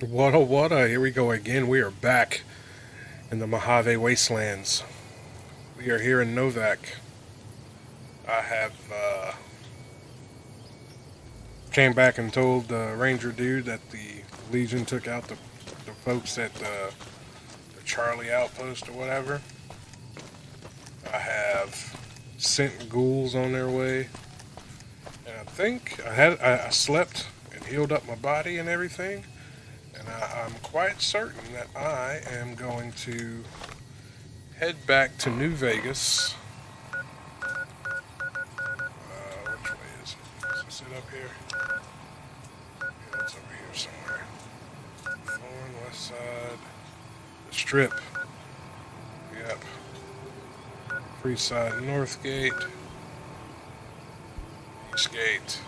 What here we go again. We are back in the Mojave wastelands. We are here in NVAC. I have came back and told the ranger dude that the Legion took out the folks at the Charlie outpost or whatever. I have sent ghouls on their way. And I think I slept and healed up my body and everything. And I'm quite certain that I am going to head back to New Vegas. Which way is it? Is it up here? Yeah, it's over here somewhere. Thorn, west side. The Strip. Yep. Freeside, North Gate. East Gate.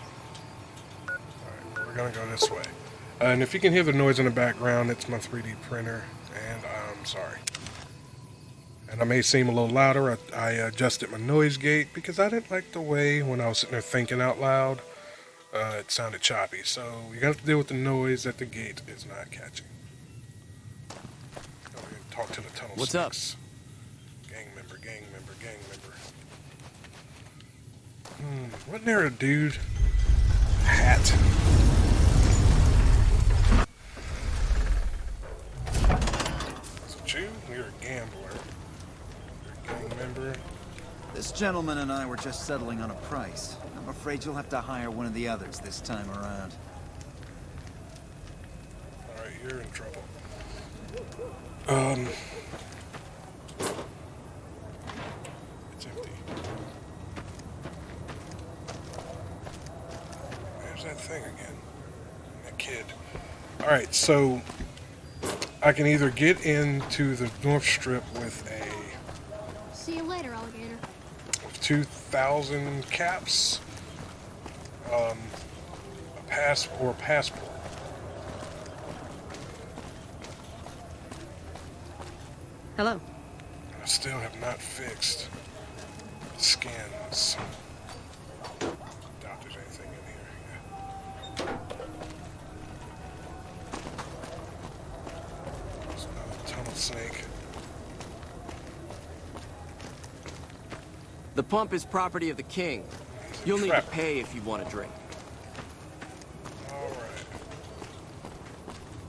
Alright, we're going to go this way. And if you can hear the noise in the background, it's my 3D printer, and I'm sorry. And I may seem a little louder. I adjusted my noise gate because I didn't like the way when I was sitting there thinking out loud, it sounded choppy. So you got to deal with the noise that the gate is not catching. I'm going to talk to the tunnel What's snakes. Gang member. Wasn't there a dude? Hat. You're a gambler. You're a gang member. This gentleman and I were just settling on a price. I'm afraid you'll have to hire one of the others this time around. Alright, you're in trouble. It's empty. There's that thing again. That kid. Alright, so I can either get into the North Strip with See you later, alligator. 2,000 caps, a passport. Hello. I still have not fixed skins. Doubt there's anything in here. Yeah. There's another tunnel snake. The pump is property of the king. You'll need to pay if you want a drink. Alright.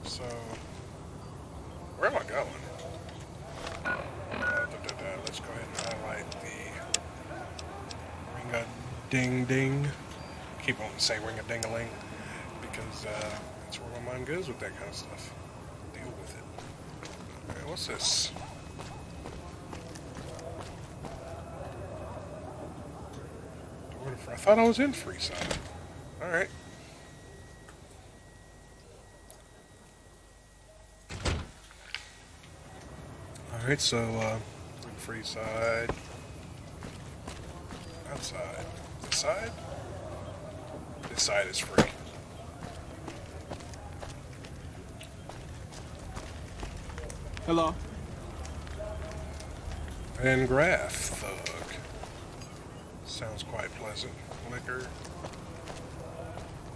So, where am I going? Let's go ahead and highlight the ring-a-ding-ding. Keep on saying ring-a-ding-a-ling because that's where my mind goes with that kind of stuff. Deal with it. Okay, what's this? I thought I was in Freeside. Alright. Alright, so, Freeside. Outside. This side? This side is free. Hello. Van Graff Thug. Sounds quite pleasant. Liquor.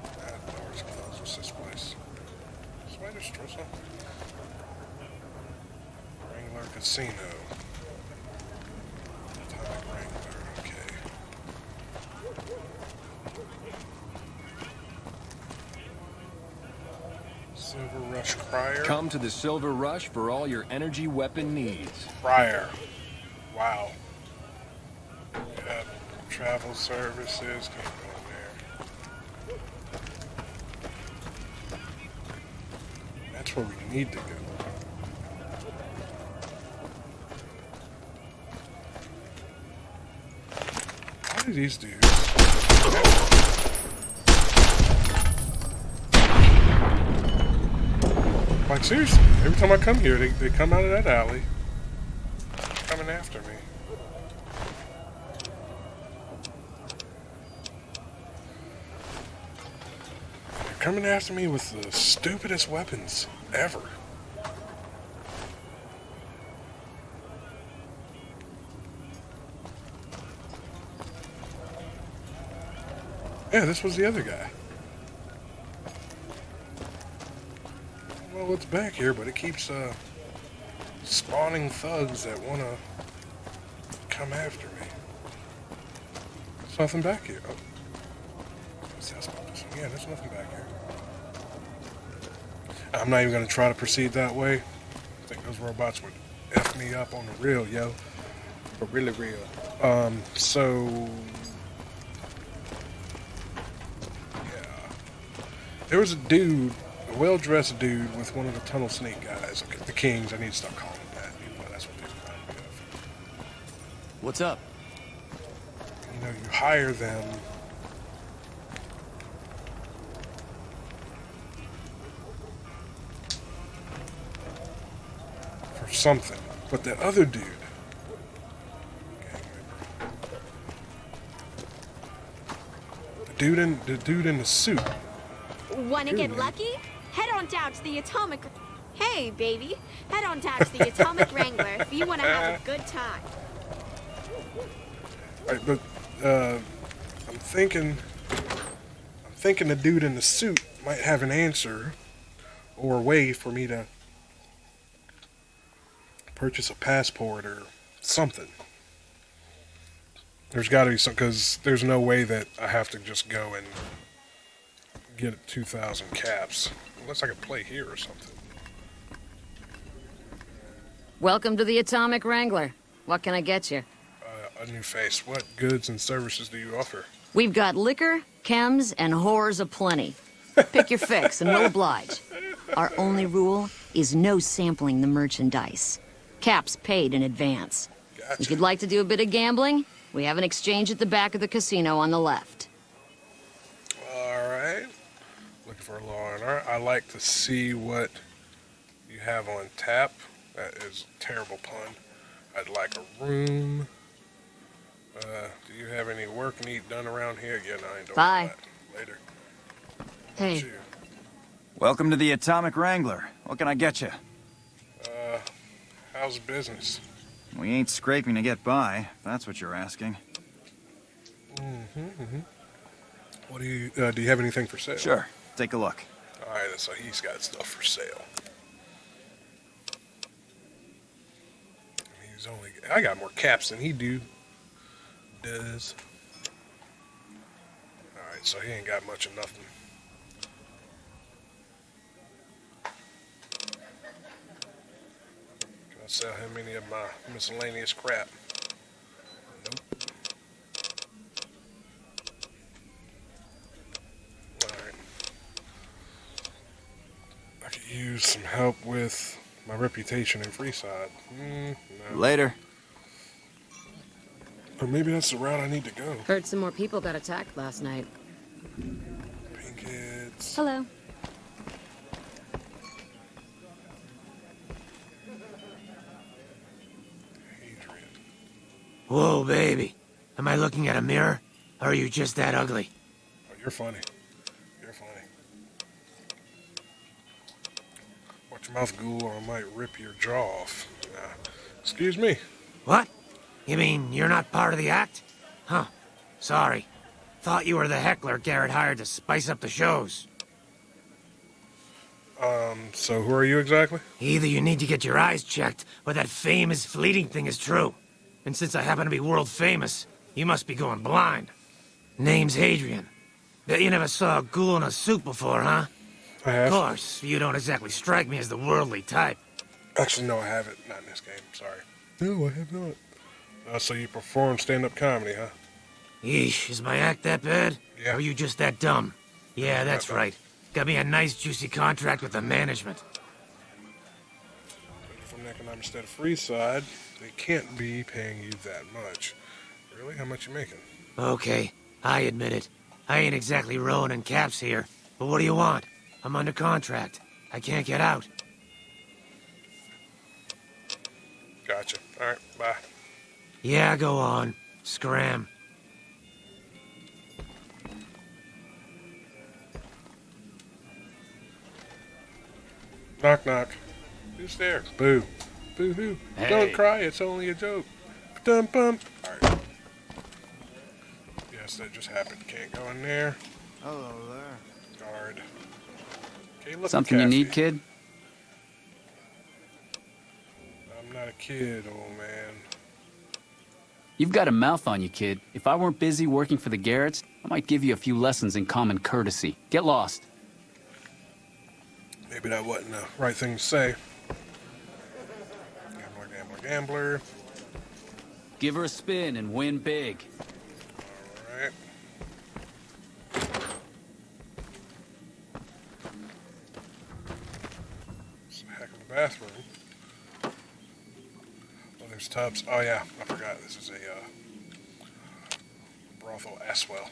That door's closed. What's this place? Spider Strosa? Wrangler Casino. Atomic Wrangler. Okay. Silver Rush Crier. Come to the Silver Rush for all your energy weapon needs. Crier. Wow. Yep. Travel services. Can't go in there. That's where we need to go. Why do these dudes? Like seriously, every time I come here, they come out of that alley, coming after me. They're coming after me with the stupidest weapons ever. Yeah, this was the other guy. know what's back here, but it keeps spawning thugs that want to come after me. There's nothing back here. Oh. Let's see, I spot this one. Yeah, there's nothing back here. I'm not even going to try to proceed that way. I think those robots would F me up on the real, yo. For really real. So... yeah. There was a dude, a well-dressed dude with one of the tunnel snake guys. Okay, the Kings, I need to stop calling them that. You know, that's what they remind me of. What's up? You know, you hire them... for something. But the other dude... The dude in the suit. Wanna get lucky? Head on down to the Atomic... Hey, baby. Head on down to the Atomic Wrangler if you wanna have a good time. Right, but I'm thinking the dude in the suit might have an answer or a way for me to purchase a passport or something. There's got to be some, because there's no way that I have to just go and get 2,000 caps. Unless I could play here or something. Welcome to the Atomic Wrangler. What can I get you? A new face. What goods and services do you offer? We've got liquor, chems, and whores aplenty. Pick your fix and we'll oblige. Our only rule is no sampling the merchandise. Caps paid in advance. Gotcha. If you'd like to do a bit of gambling, we have an exchange at the back of the casino on the left. Alright. Looking for a law and order. I like to see what you have on tap. That is a terrible pun. I'd like a room. Do you have any work need done around here? Yeah, no, I ain't doing Bye. that. Later. Hey. Cheers. Welcome to the Atomic Wrangler. What can I get you? How's business? We ain't scraping to get by, if that's what you're asking. What do you have anything for sale? Sure, take a look. Alright, so he's got stuff for sale. I got more caps than he does. Alright, so he ain't got much of nothing. Can I sell him any of my miscellaneous crap? Nope. Alright. I could use some help with my reputation in Freeside. No. Later. Or maybe that's the route I need to go. Heard some more people got attacked last night. Pinkheads. Hello. Adrian. Whoa, baby. Am I looking at a mirror? Or are you just that ugly? Oh, you're funny. You're funny. Watch your mouth, ghoul, or I might rip your jaw off. Excuse me. What? You mean you're not part of the act? Huh. Sorry. Thought you were the heckler Garrett hired to spice up the shows. So who are you exactly? Either you need to get your eyes checked, or that fame is fleeting thing is true. And since I happen to be world famous, you must be going blind. Name's Adrian. Bet you never saw a ghoul in a suit before, huh? I have. Of course, you don't exactly strike me as the worldly type. Actually, no, I haven't. Not in this game. Sorry. No, I have not. So you perform stand-up comedy, huh? Yeesh, is my act that bad? Yeah. Or are you just that dumb? Yeah, that's right. Got me a nice juicy contract with the management. From economic instead of Freeside, they can't be paying you that much. Really? How much you making? Okay, I admit it. I ain't exactly rowing in caps here. But what do you want? I'm under contract. I can't get out. Gotcha. Alright, bye. Yeah, go on. Scram. Knock, knock. Who's there? Boo. Boo hoo. Hey. Don't cry, it's only a joke. Dum bum. Alright. Yes, that just happened. Can't go in there. Hello there. Guard. Okay, look Something you need, kid? kid, old man. You've got a mouth on you, kid. If I weren't busy working for the Garretts, I might give you a few lessons in common courtesy. Get lost. Maybe that wasn't the right thing to say. Gambler, gambler, gambler. Give her a spin and win big. Alright. It's a heck of a bathroom. Oh, there's tubs. Oh yeah, I forgot. This is a brothel as well.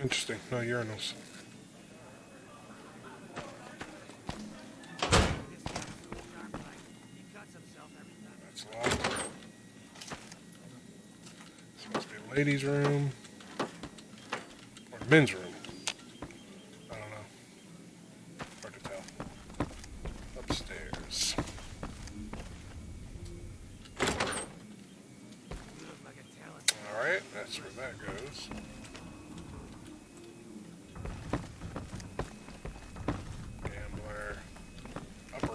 Interesting. No urinals. That's locked. This must be a ladies' room. Or men's room. I don't know. Hard to tell. Upstairs. Alright, that's where that goes.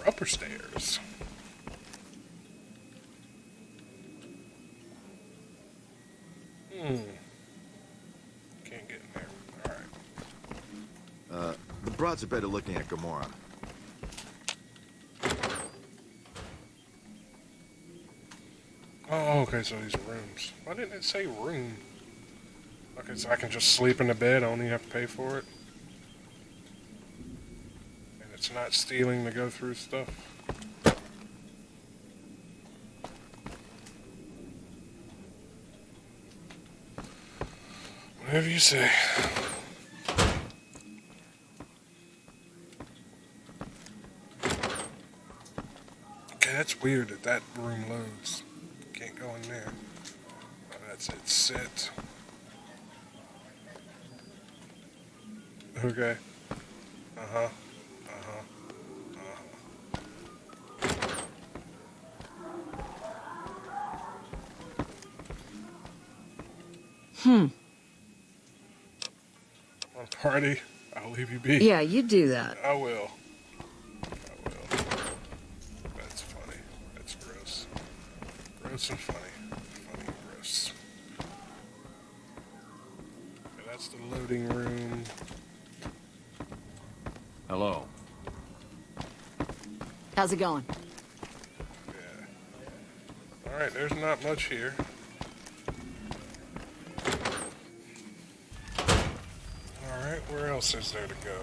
Upper stairs. Can't get in there. Alright. The broads are better looking at Gamora. Oh, okay, so these are rooms. Why didn't it say room? Okay, so I can just sleep in the bed, I don't even have to pay for it. It's not stealing to go through stuff. Whatever you say. Okay, that's weird that that room loads. Can't go in there. Oh, that's it. Sit. Okay. Uh-huh. On party, I'll leave you be. Yeah, you do that. I will. That's funny. That's gross. Gross and funny. Funny and gross. Okay, that's the loading room. Hello. How's it going? Yeah. Alright, there's not much here. Alright, where else is there to go?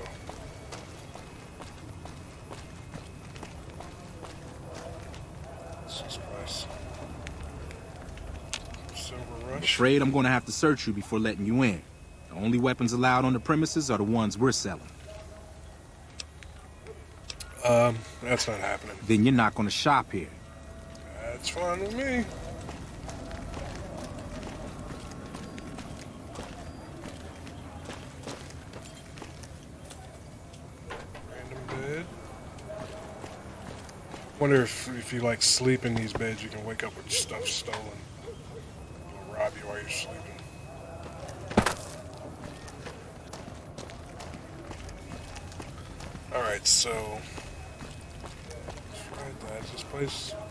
What's this place? Silver Rush? Afraid I'm gonna have to search you before letting you in. The only weapons allowed on the premises are the ones we're selling. That's not happening. Then you're not gonna shop here. That's fine with me. Random bed. Wonder if you like sleep in these beds, you can wake up with stuff stolen. They'll rob you while you're sleeping. Alright, so that's this place. No, you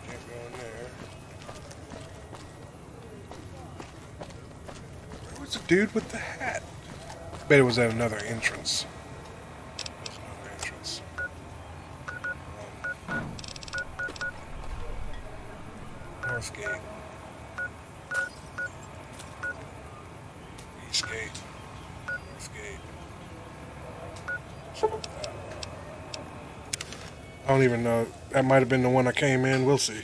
can't go in there. Where was the dude with the hat? I bet it was at another entrance. There's another entrance. North Gate. East Gate. North Gate. I don't even know. That might have been the one I came in. We'll see.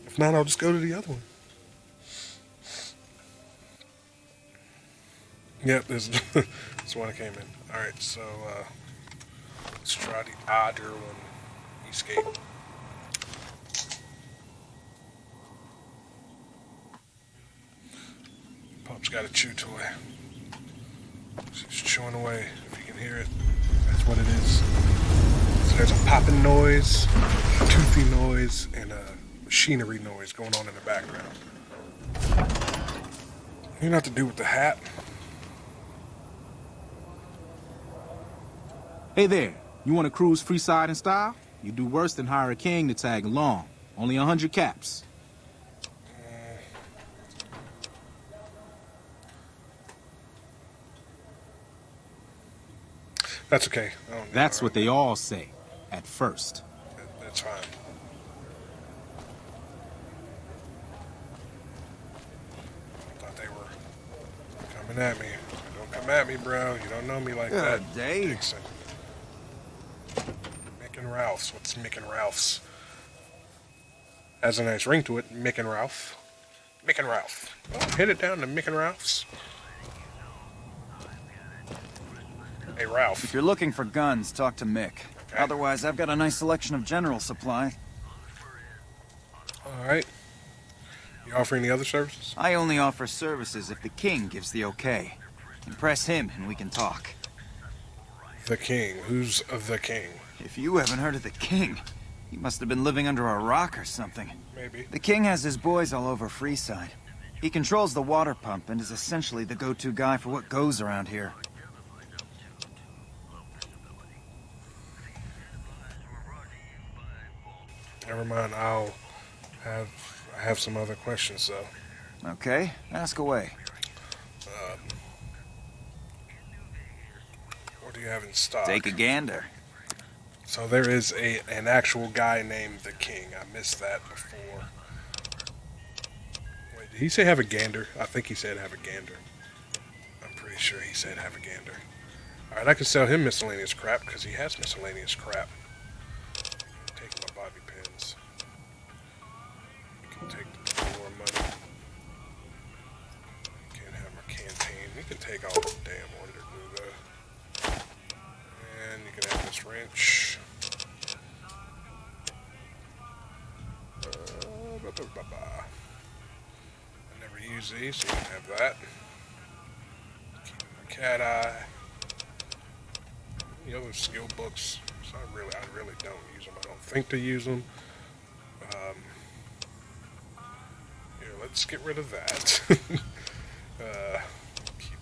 If not, I'll just go to the other one. Yep, this is the one I came in. Alright, so let's try the odder one. Escape. Pup's got a chew toy. She's chewing away. If you can hear it, that's what it is. So there's a popping noise, a toothy noise, and a machinery noise going on in the background. You know what to do with the hat? Hey there, you want to cruise freeside in style? You do worse than hire a king to tag along. Only 100 caps. That's okay. That's what they all say, at first. That's fine. I thought they were coming at me. Don't come at me, bro. You don't know me like that. Good day. Dixon. Mick and Ralph's. What's Mick and Ralph's? Has a nice ring to it. Mick and Ralph. Mick and Ralph. Oh, hit it down to Mick and Ralph's. Hey, Ralph. If you're looking for guns, talk to Mick. Okay. Otherwise, I've got a nice selection of general supply. All right. You offer any other services? I only offer services if the king gives the okay. Impress him and we can talk. The king. Who's the king? If you haven't heard of the king, he must have been living under a rock or something. Maybe. The king has his boys all over Freeside. He controls the water pump and is essentially the go-to guy for what goes around here. Never mind. I have some other questions though. Okay, ask away. What do you have in stock? Take a gander. So there is an actual guy named the King. I missed that before. Wait, did he say have a gander? I think he said have a gander. I'm pretty sure he said have a gander. Alright, I can sell him miscellaneous crap because he has miscellaneous crap. Take my bobby pins. You can take the more money. You can't have my canteen. You can take all the damn wonder glue though. And you can have this wrench. I never use these, so you can have that. Keeping my cat eye. Any other skill books? So I really don't use them. I don't think to use them. Here, let's get rid of that. Keep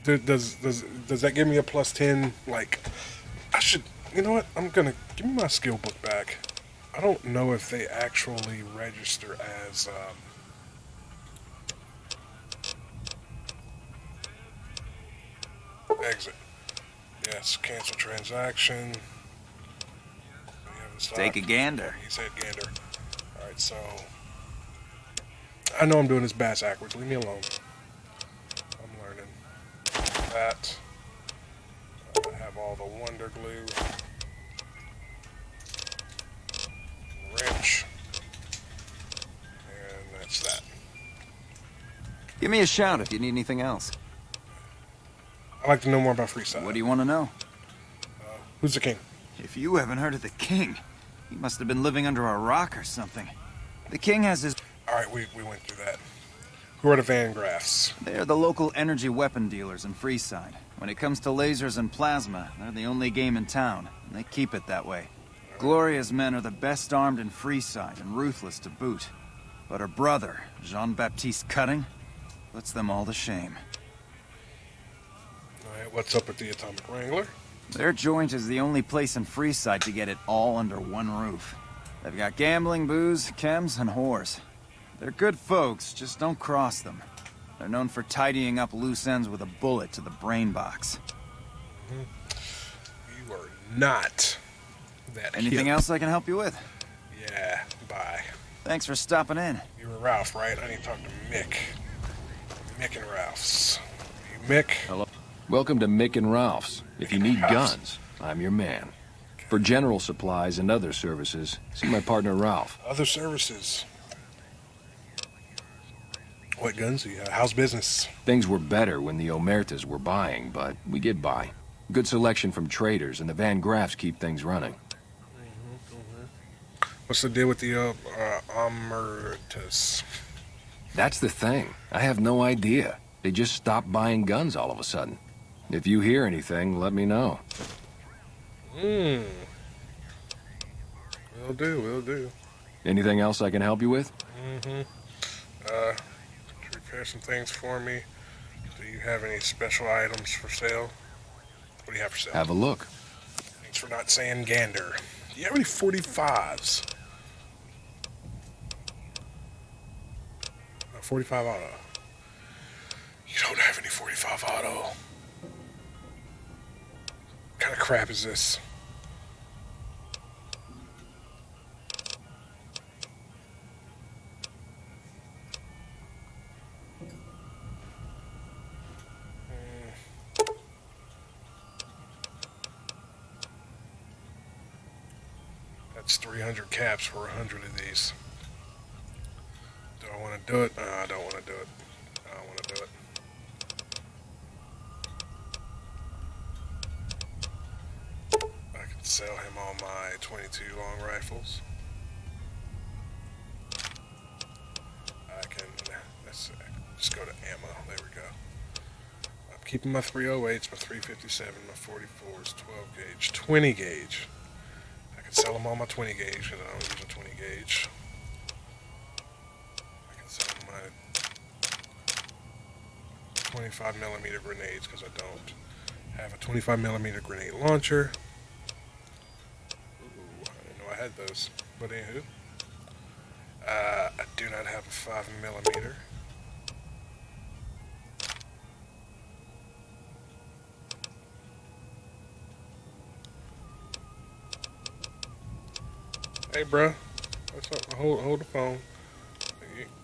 that. Does that give me a plus 10? Like, I should. You know what? I'm gonna give me my skill book back. I don't know if they actually register as exit. Yes, cancel transaction. Take a gander. He said gander. All right, so I know I'm doing this bass backwards. Leave me alone. I'm learning that. I have all the wonder glue. Wrench. And that's that. Give me a shout if you need anything else. I'd like to know more about Freeside. What do you want to know? Who's the king? If you haven't heard of the king, he must have been living under a rock or something. The king has his... Alright, we went through that. Who are the Van Graffs? They're the local energy weapon dealers in Freeside. When it comes to lasers and plasma, they're the only game in town, and they keep it that way. Gloria's men are the best armed in Freeside and ruthless to boot. But her brother, Jean-Baptiste Cutting, puts them all to shame. Alright, what's up with the Atomic Wrangler? Their joint is the only place in Freeside to get it all under one roof. They've got gambling, booze, chems, and whores. They're good folks, just don't cross them. They're known for tidying up loose ends with a bullet to the brain box. You are not that Anything else I can help you with? Yeah, bye. Thanks for stopping in. You were Ralph, right? I need to talk to Mick. Mick and Ralph's. You Mick? Hello. Welcome to Mick and Ralph's. If you need guns, I'm your man. For general supplies and other services, see my partner Ralph. Other services. What guns do you have? How's business? Things were better when the Omertas were buying, but we get by. Good selection from traders, and the Van Graffs keep things running. What's the deal with the Omertas? That's the thing. I have no idea. They just stopped buying guns all of a sudden. If you hear anything, let me know. Will do, will do. Anything else I can help you with? Mm-hmm. Repair some things for me. Do you have any special items for sale? What do you have for sale? Have a look. Thanks for not saying gander. Do you have any 45s? 45 auto. You don't have any 45 auto. What kind of crap is this? That's 300 caps for 100 of these. Do I want to do it? No, I don't want to do it. I don't want to do it. I can sell him all my 22 long rifles. I can, let's just go to ammo. There we go. I'm keeping my 308s, my 357, my 44s, 12 gauge, 20 gauge. I can sell them all my 20 gauge because I don't use a 20 gauge. I can sell them my 25 millimeter grenades because I don't have a 25 millimeter grenade launcher. Ooh, I didn't know I had those. But anywho, I do not have a 5 millimeter. Hey, bro. What's up? Hold the phone.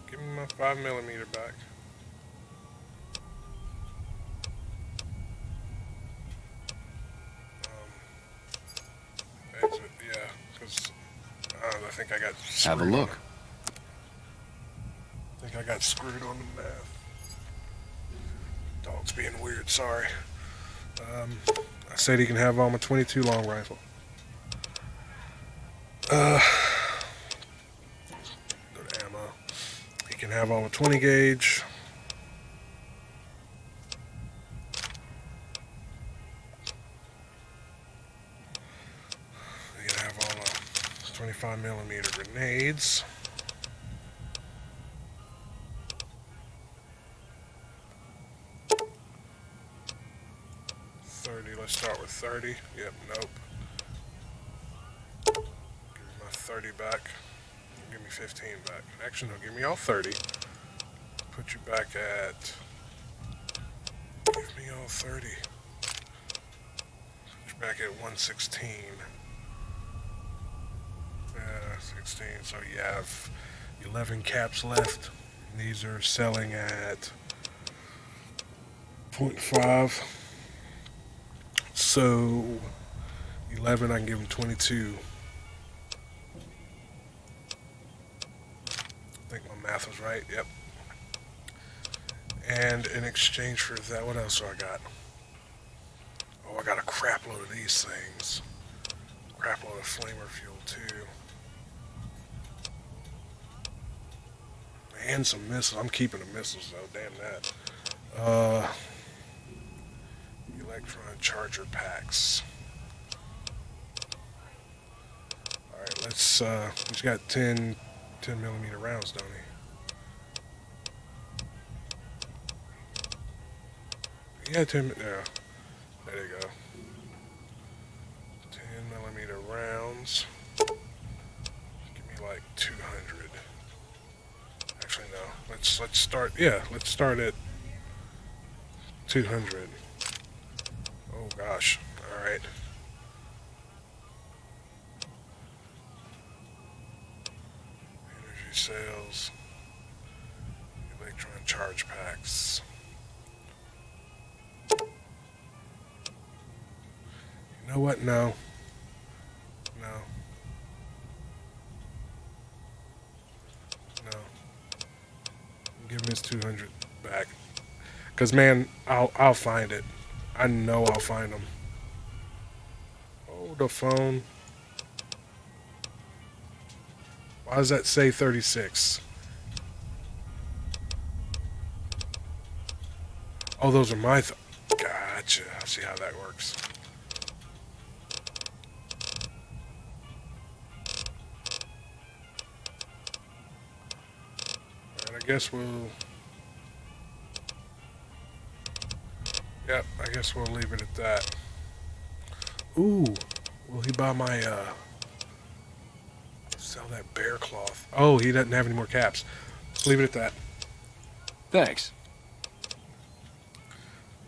Give me my 5 millimeter back. Exit, yeah, because I think I got screwed. Have a look. I think I got screwed on the math. Dog's being weird, sorry. I said he can have all my 22 long rifle. Go to ammo. He can have all the 20 gauge. He can have all the 25 millimeter grenades. Let's start with 30. Yep, nope. 30 back. Give me 15 back. Actually, no, give me all 30. Put you back at... Give me all 30. Put you back at 116. 16. So you have 11 caps left. These are selling at 0.5. So 11, I can give them 22. I think my math was right. Yep. And in exchange for that, what else do I got? Oh, I got a crap load of these things. Crap load of flamer fuel too. And some missiles. I'm keeping the missiles though. Damn that. Electron charger packs. All right, let's. He's got 10 millimeter rounds, don't he? Yeah, 10. Yeah, there you go. 10 millimeter rounds. Give me like 200. Actually, no. Let's start. Yeah, let's start at 200. Oh gosh. All right. Energy sales. Electron charge packs. You know what? No. No. No. Give me this 200 back. Cause man, I'll find it. I know I'll find them. Oh, the phone. Why does that say 36? Oh, those are my gotcha. I see how that works. guess we'll... Yep, I guess we'll leave it at that. Ooh, will he buy my, sell that bear cloth? Oh, he doesn't have any more caps. Leave it at that. Thanks.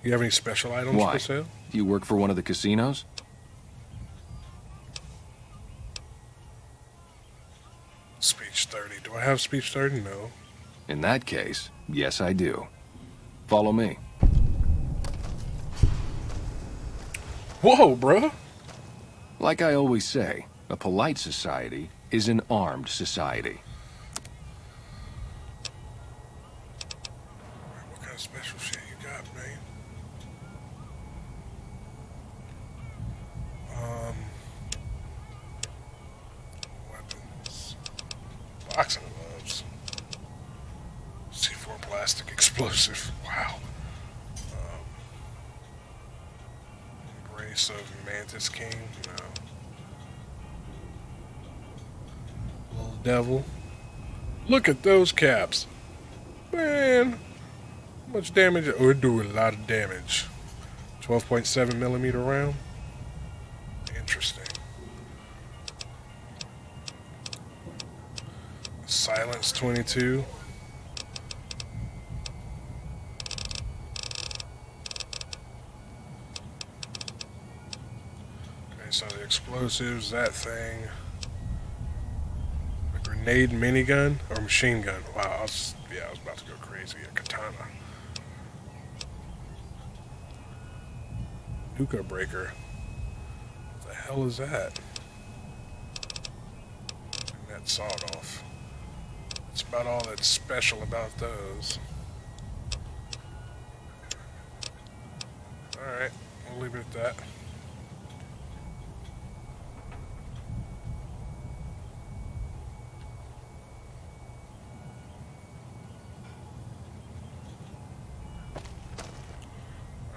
You have any special items Why? for sale? Do you work for one of the casinos? Speech 30. Do I have speech 30? No. In that case, yes I do. Follow me. Whoa, bruh. Like I always say, a polite society is an armed society. What kind of special shit you got, man? Weapons. Boxing gloves. C4 plastic explosive. Wow. Embrace of Mantis King. No. Little devil. Look at those caps. Man. How much damage? Oh, it do a lot of damage. 12.7 millimeter round. Interesting. Silence 22. Okay, so the explosives, that thing. A grenade minigun or machine gun. Wow, I was about to go crazy. A katana. Hookah breaker. What the hell is that? And that sawed off. That's about all that's special about those. Alright, we'll leave it at that.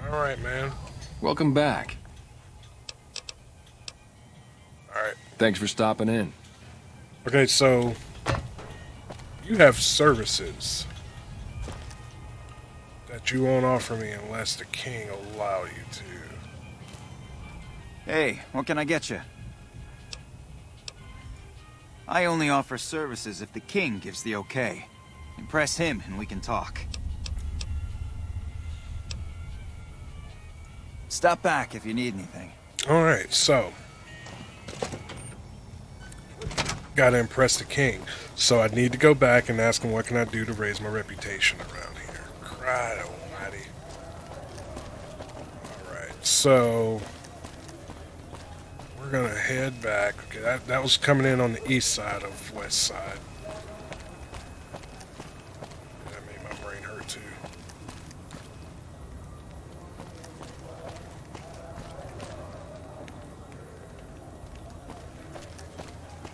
Alright, man. Welcome back. Alright. Thanks for stopping in. Okay, so you have services that you won't offer me unless the king allow you to. Hey, what can I get you? I only offer services if the king gives the okay. Impress him and we can talk. Stop back if you need anything. Alright, so gotta impress the king. So I need to go back and ask him what can I do to raise my reputation around here. Cried almighty. Alright, so we're gonna head back. Okay, that was coming in on the east side of west side. That made my brain hurt too.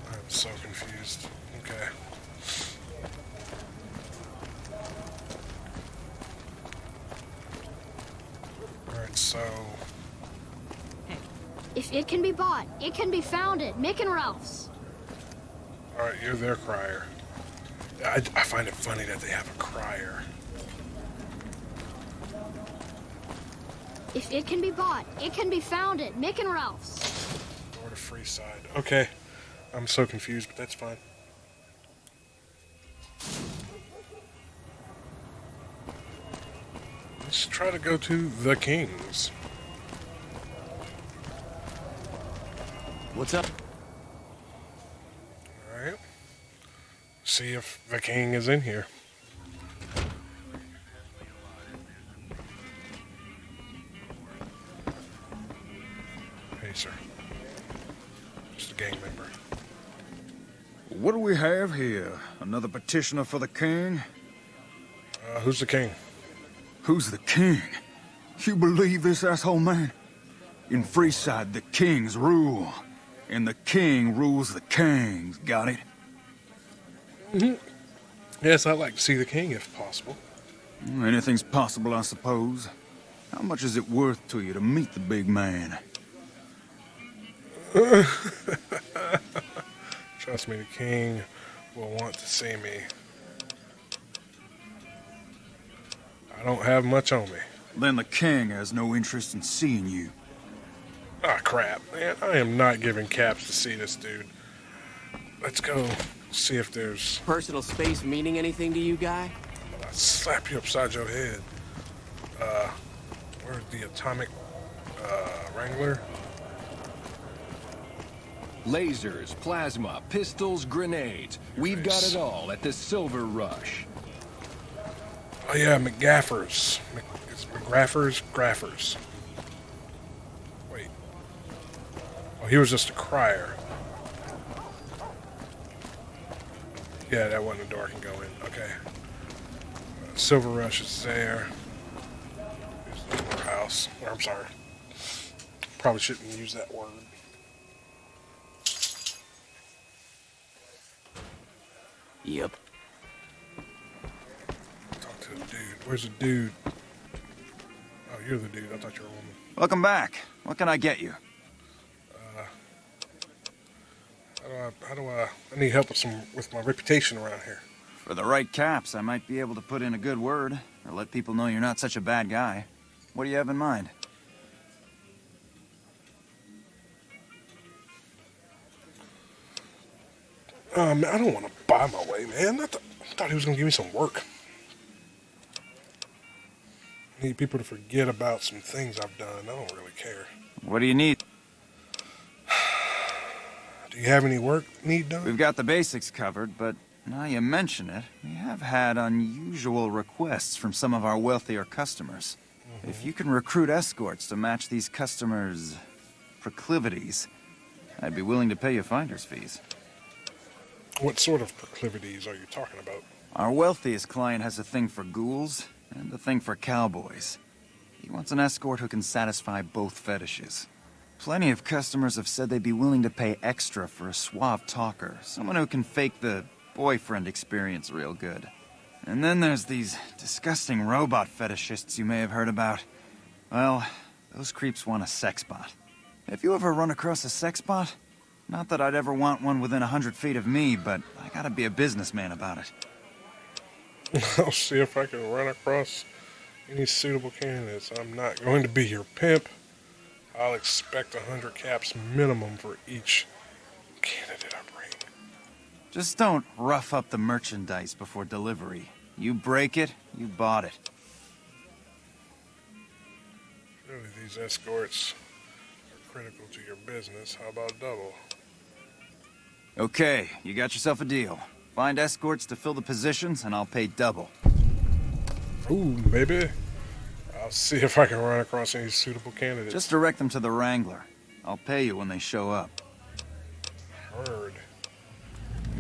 I'm so confused. Okay. Alright, so If it can be bought, it can be found at Mick and Ralph's. alright, you're their crier. I find it funny that they have a crier. If it can be bought, it can be found at Mick and Ralph's. Door to free side. Okay. I'm so confused, but that's fine. Let's try to go to the King's. What's up? Alright. See if the king is in here. Hey, sir. Just a gang member. What do we have here? Another petitioner for the king? Who's the king? Who's the king? You believe this, asshole man? In Freeside, the kings rule. And the king rules the kings. Got it? Mm-hmm. Yes, I'd like to see the king if possible. Anything's possible, I suppose. How much is it worth to you to meet the big man? Trust me, the king will want to see me. I don't have much on me. Then the king has no interest in seeing you. Ah, crap, man. I am not giving Caps to see this dude. Let's go see if there's... Personal space meaning anything to you, guy? I'll slap you upside your head. Where's the atomic wrangler? Lasers, plasma, pistols, grenades. We've got it all at the Silver Rush. Oh yeah, McGaffers. It's McGraffers? Graffers. Wait. Oh, he was just a crier. Yeah, that wasn't a door I can go in. Okay. Silver Rush is there. There's the warehouse. I'm sorry. Probably shouldn't use that word. Yep. Talk to the dude. Where's the dude? Oh, you're the dude. I thought you were a woman. Welcome back. What can I get you? I need help with my reputation around here. For the right caps, I might be able to put in a good word, or let people know you're not such a bad guy. What do you have in mind? I don't want to buy my way, man. I thought he was going to give me some work. I need people to forget about some things I've done. I don't really care. What do you need? Do you have any work need done? We've got the basics covered, but now you mention it, we have had unusual requests from some of our wealthier customers. If you can recruit escorts to match these customers' proclivities, I'd be willing to pay you finder's fees. What sort of proclivities are you talking about? Our wealthiest client has a thing for ghouls and a thing for cowboys. He wants an escort who can satisfy both fetishes. Plenty of customers have said they'd be willing to pay extra for a suave talker, someone who can fake the boyfriend experience real good. And then there's these disgusting robot fetishists you may have heard about. Well, those creeps want a sex bot. Have you ever run across a sex bot? Not that I'd ever want one within 100 feet of me, but I gotta be a businessman about it. I'll see if I can run across any suitable candidates. I'm not going to be your pimp. I'll expect 100 caps minimum for each candidate I bring. Just don't rough up the merchandise before delivery. You break it, you bought it. Clearly these escorts are critical to your business. How about double? Okay, you got yourself a deal. Find escorts to fill the positions, and I'll pay double. Ooh, maybe. I'll see if I can run across any suitable candidates. Just direct them to the Wrangler. I'll pay you when they show up. Heard.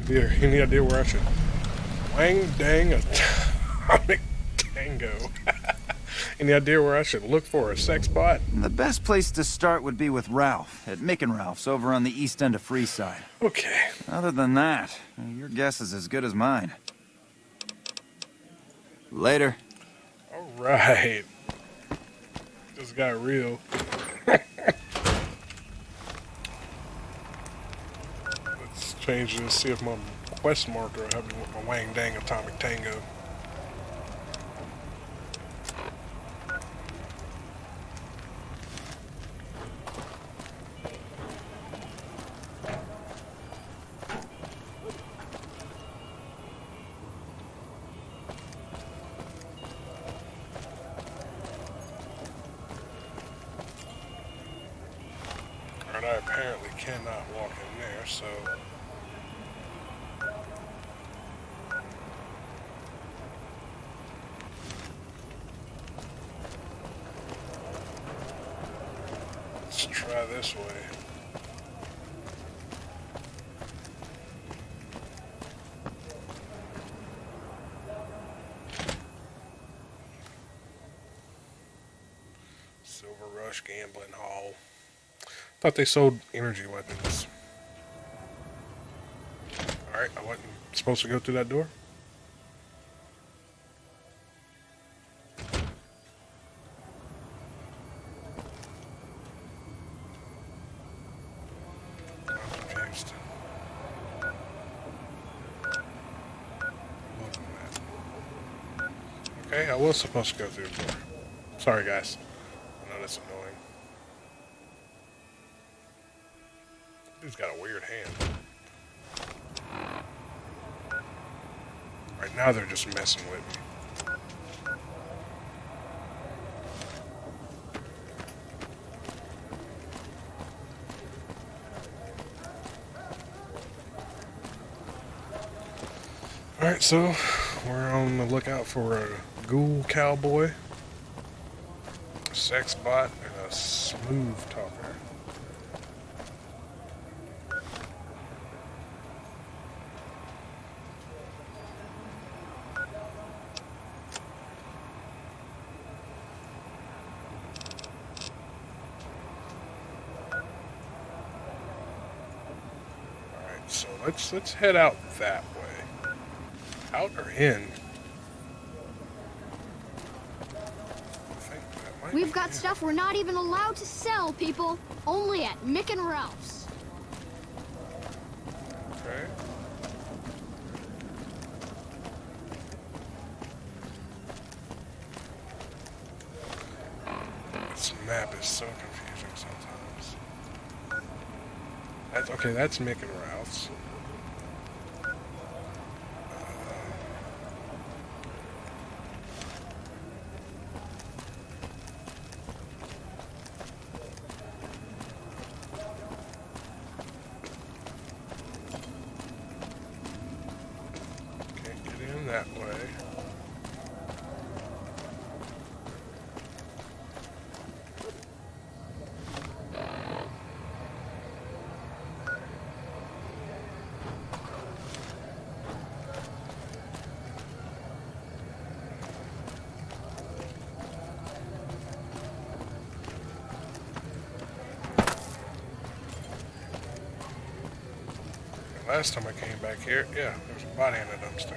Any idea where I should... Wang dang atomic tango. Any idea where I should look for a sex bot? The best place to start would be with Ralph, at Mick and Ralph's over on the east end of Freeside. Okay. Other than that, your guess is as good as mine. Later. All right. This got real. Let's change this, see if my quest marker will help me with my Wang Dang Atomic Tango. I apparently cannot walk in there, so... Let's try this way. Silver Rush Gambling Hall. Thought they sold energy weapons. Alright, I wasn't supposed to go through that door. I'm confused. Welcome, man. Okay, I was supposed to go through the door. Sorry, guys. I know that's annoying. Dude's got a weird hand. Right now they're just messing with me. Alright, so we're on the lookout for a ghoul cowboy, a sex bot, and a smooth talker. Alright, so let's head out that way. Out or in? We've got stuff we're not even allowed to sell, people. Only at Mick and Ralph's. Okay. This map is so confusing sometimes. That's okay, that's Mick and Ralph's. That way. Last time I came back here, yeah, there was a body in the dumpster.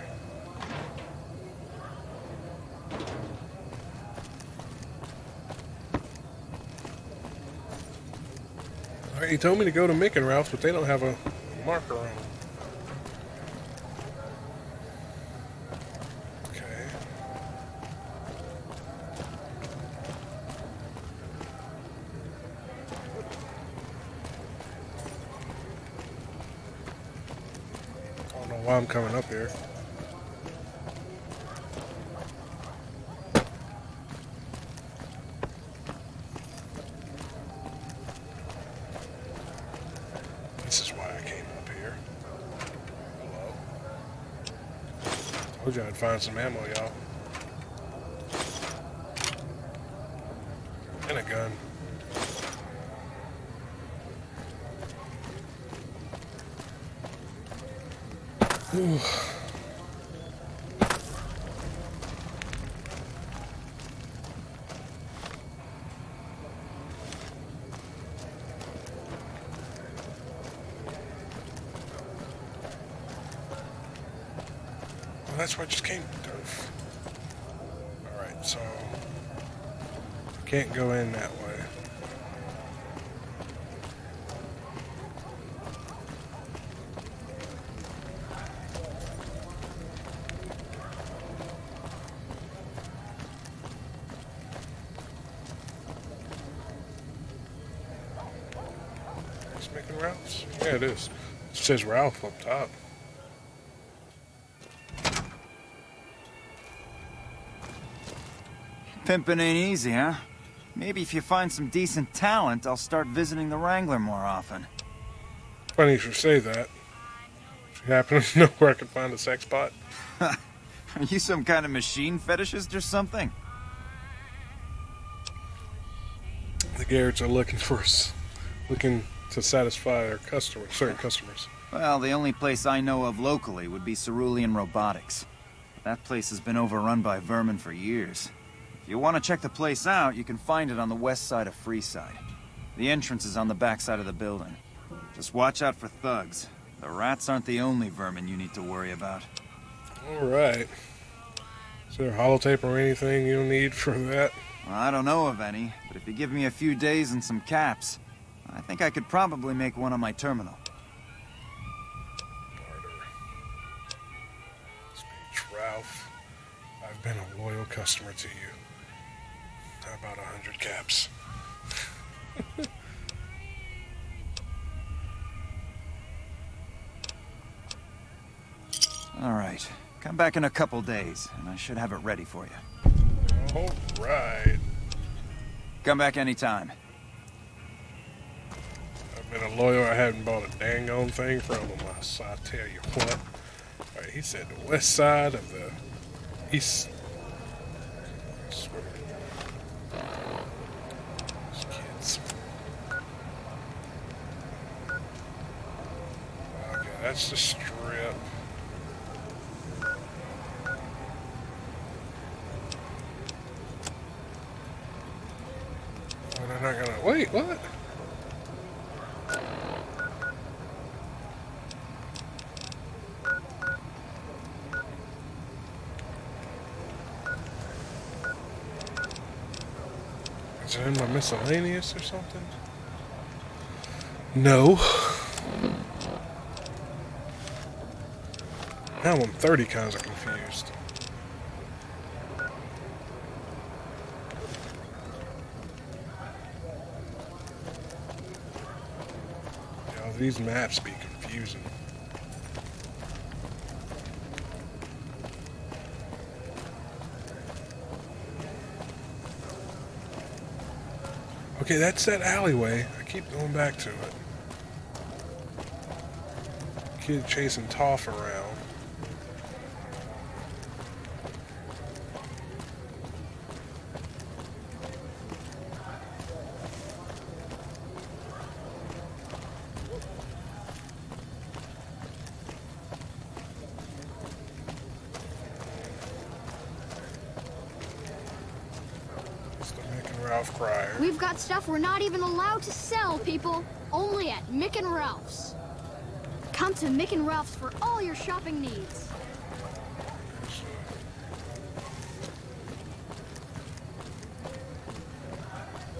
Alright, he told me to go to Mick and Ralph's, but they don't have a marker on them. Okay. I don't know why I'm coming up here. This is why I came up here. Hello. Told you I'd find some ammo, y'all. And a gun. Whew. Well, that's where I just came, Doof. Alright, so can't go in that way. Is making Ralph's? Yeah, it is. It says Ralph up top. Pimping ain't easy, huh? Maybe if you find some decent talent, I'll start visiting the Wrangler more often. Funny you should say that. You happen to know where I can find a sex bot? Are you some kind of machine fetishist or something? The Garretts are looking to satisfy their customers, certain customers. Well, the only place I know of locally would be Cerulean Robotics. That place has been overrun by vermin for years. If you want to check the place out, you can find it on the west side of Freeside. The entrance is on the back side of the building. Just watch out for thugs. The rats aren't the only vermin you need to worry about. Alright. Is there holotape or anything you'll need for that? Well, I don't know of any, but if you give me a few days and some caps, I think I could probably make one on my terminal. Barter. Speech Ralph. I've been a loyal loyal customer to you. How about 100 caps? All right. Come back in a couple days, and I should have it ready for you. All right. Come back anytime. I've been a loyal. I haven't bought a dang on thing from him. So I tell you what. All right, he said the west side of the east. These kids. Okay, that's the strip. Oh, they're not gonna wait. What? Is it in my miscellaneous or something? No. Now I'm 30 kinds of confused. Yeah, these maps be confusing. Okay, that's that alleyway. I keep going back to it. Kid chasing Toph around. Crier. We've got stuff we're not even allowed to sell, people. Only at Mick and Ralph's. Come to Mick and Ralph's for all your shopping needs.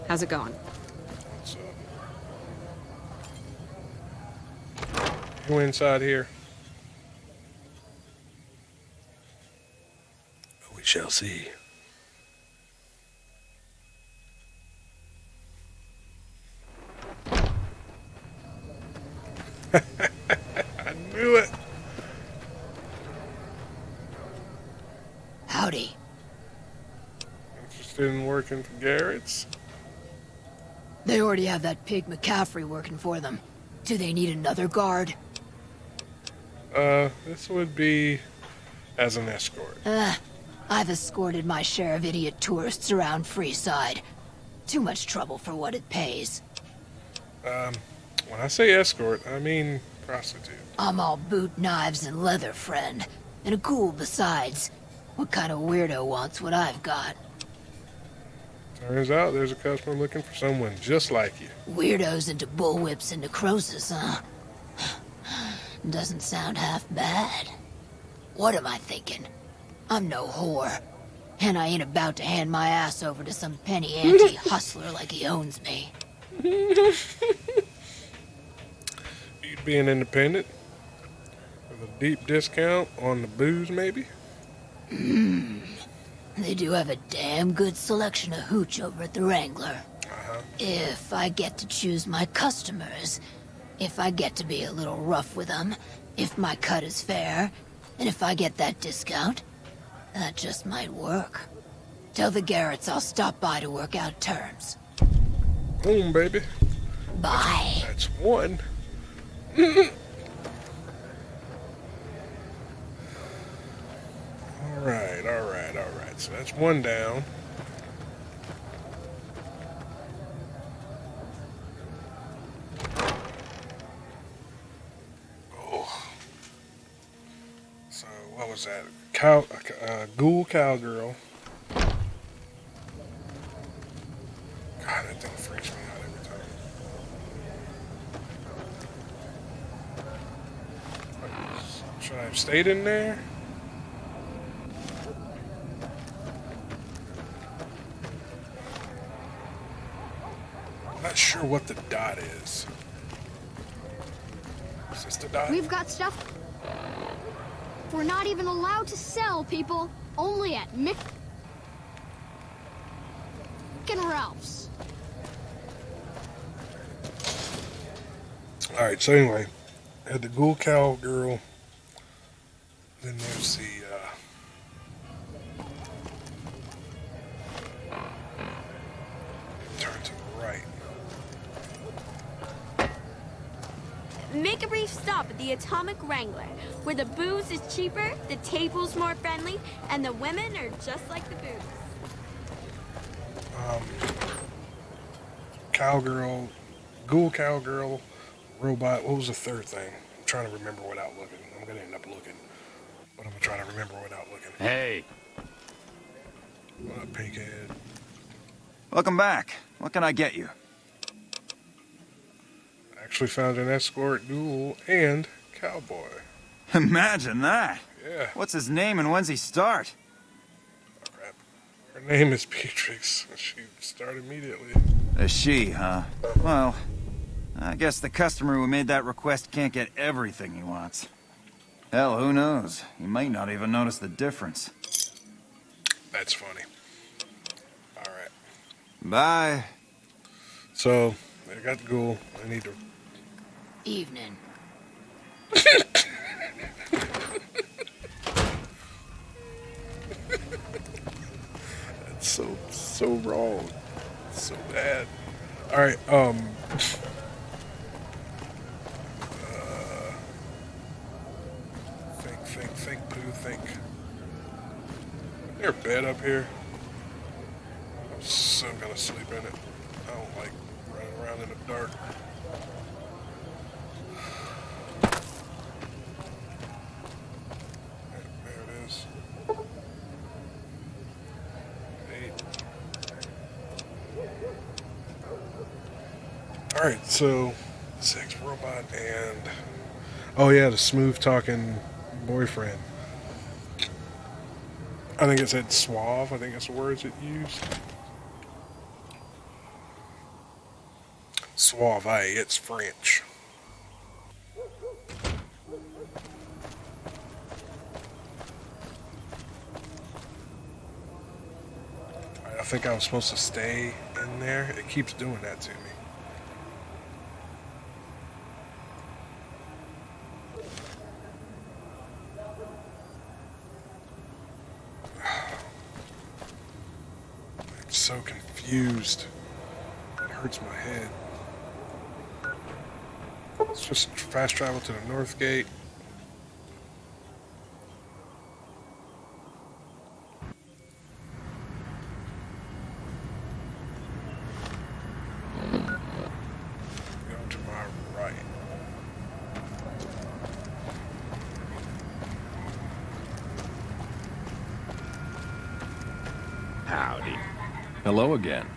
How's it going? What's up? Go inside here. We shall see. I knew it. Howdy. Interested in working for Garrett's? They already have that pig McCaffrey working for them. Do they need another guard? This would be as an escort. I've escorted my share of idiot tourists around Freeside. Too much trouble for what it pays. When I say escort, I mean prostitute. I'm all boot, knives, and leather, friend. And a ghoul besides. What kind of weirdo wants what I've got? Turns out there's a customer looking for someone just like you. Weirdos into bullwhips and necrosis, huh? Doesn't sound half bad. What am I thinking? I'm no whore. And I ain't about to hand my ass over to some penny ante hustler like he owns me. You'd be an independent? With a deep discount on the booze, maybe? They do have a damn good selection of hooch over at the Wrangler. If I get to choose my customers, if I get to be a little rough with them, if my cut is fair, and if I get that discount, that just might work. Tell the Garretts I'll stop by to work out terms. Boom, baby. Bye. That's one. Alright, alright, alright. So that's one down. Oh. So what was that? Ghoul cowgirl. God, that thing freaks me out every time. Should I have stayed in there? I'm not sure what the dot is. Is this the dot? We've got stuff we're not even allowed to sell, people. Only at Mick. Mick and Ralph's. Alright, so anyway, had the ghoul cowgirl. Then there's the turn to the right. Make a brief stop at the Atomic Wrangler, where the booze is cheaper, the table's more friendly, and the women are just like the booze. Cowgirl, ghoul cowgirl, robot. What was the third thing? I'm trying to remember without looking. I'm gonna end up looking, but I'm gonna try to remember without looking. Hey. What up, Pinkhead? Welcome back. What can I get you? Actually found an escort, ghoul, and cowboy. Imagine that. Yeah. What's his name and when's he start? Oh, crap. Her name is Beatrix. She started immediately. A she, huh? Well, I guess the customer who made that request can't get everything he wants. Hell, who knows? He might not even notice the difference. That's funny. Alright. Bye. So, I got the ghoul. I need to... Evening. That's so wrong. So bad. Alright, think, poo, think. Is there a bed up here? I'm so gonna sleep in it. I don't like running around in the dark. There it is. 8. Alright, so sex robot and oh yeah, the smooth talking boyfriend. I think it said suave, I think that's the words it used. Suave, it's French. I think I was supposed to stay in there. It keeps doing that to me. I'm so confused. It hurts my head. Let's just fast travel to the North Gate. Howdy. Hello again.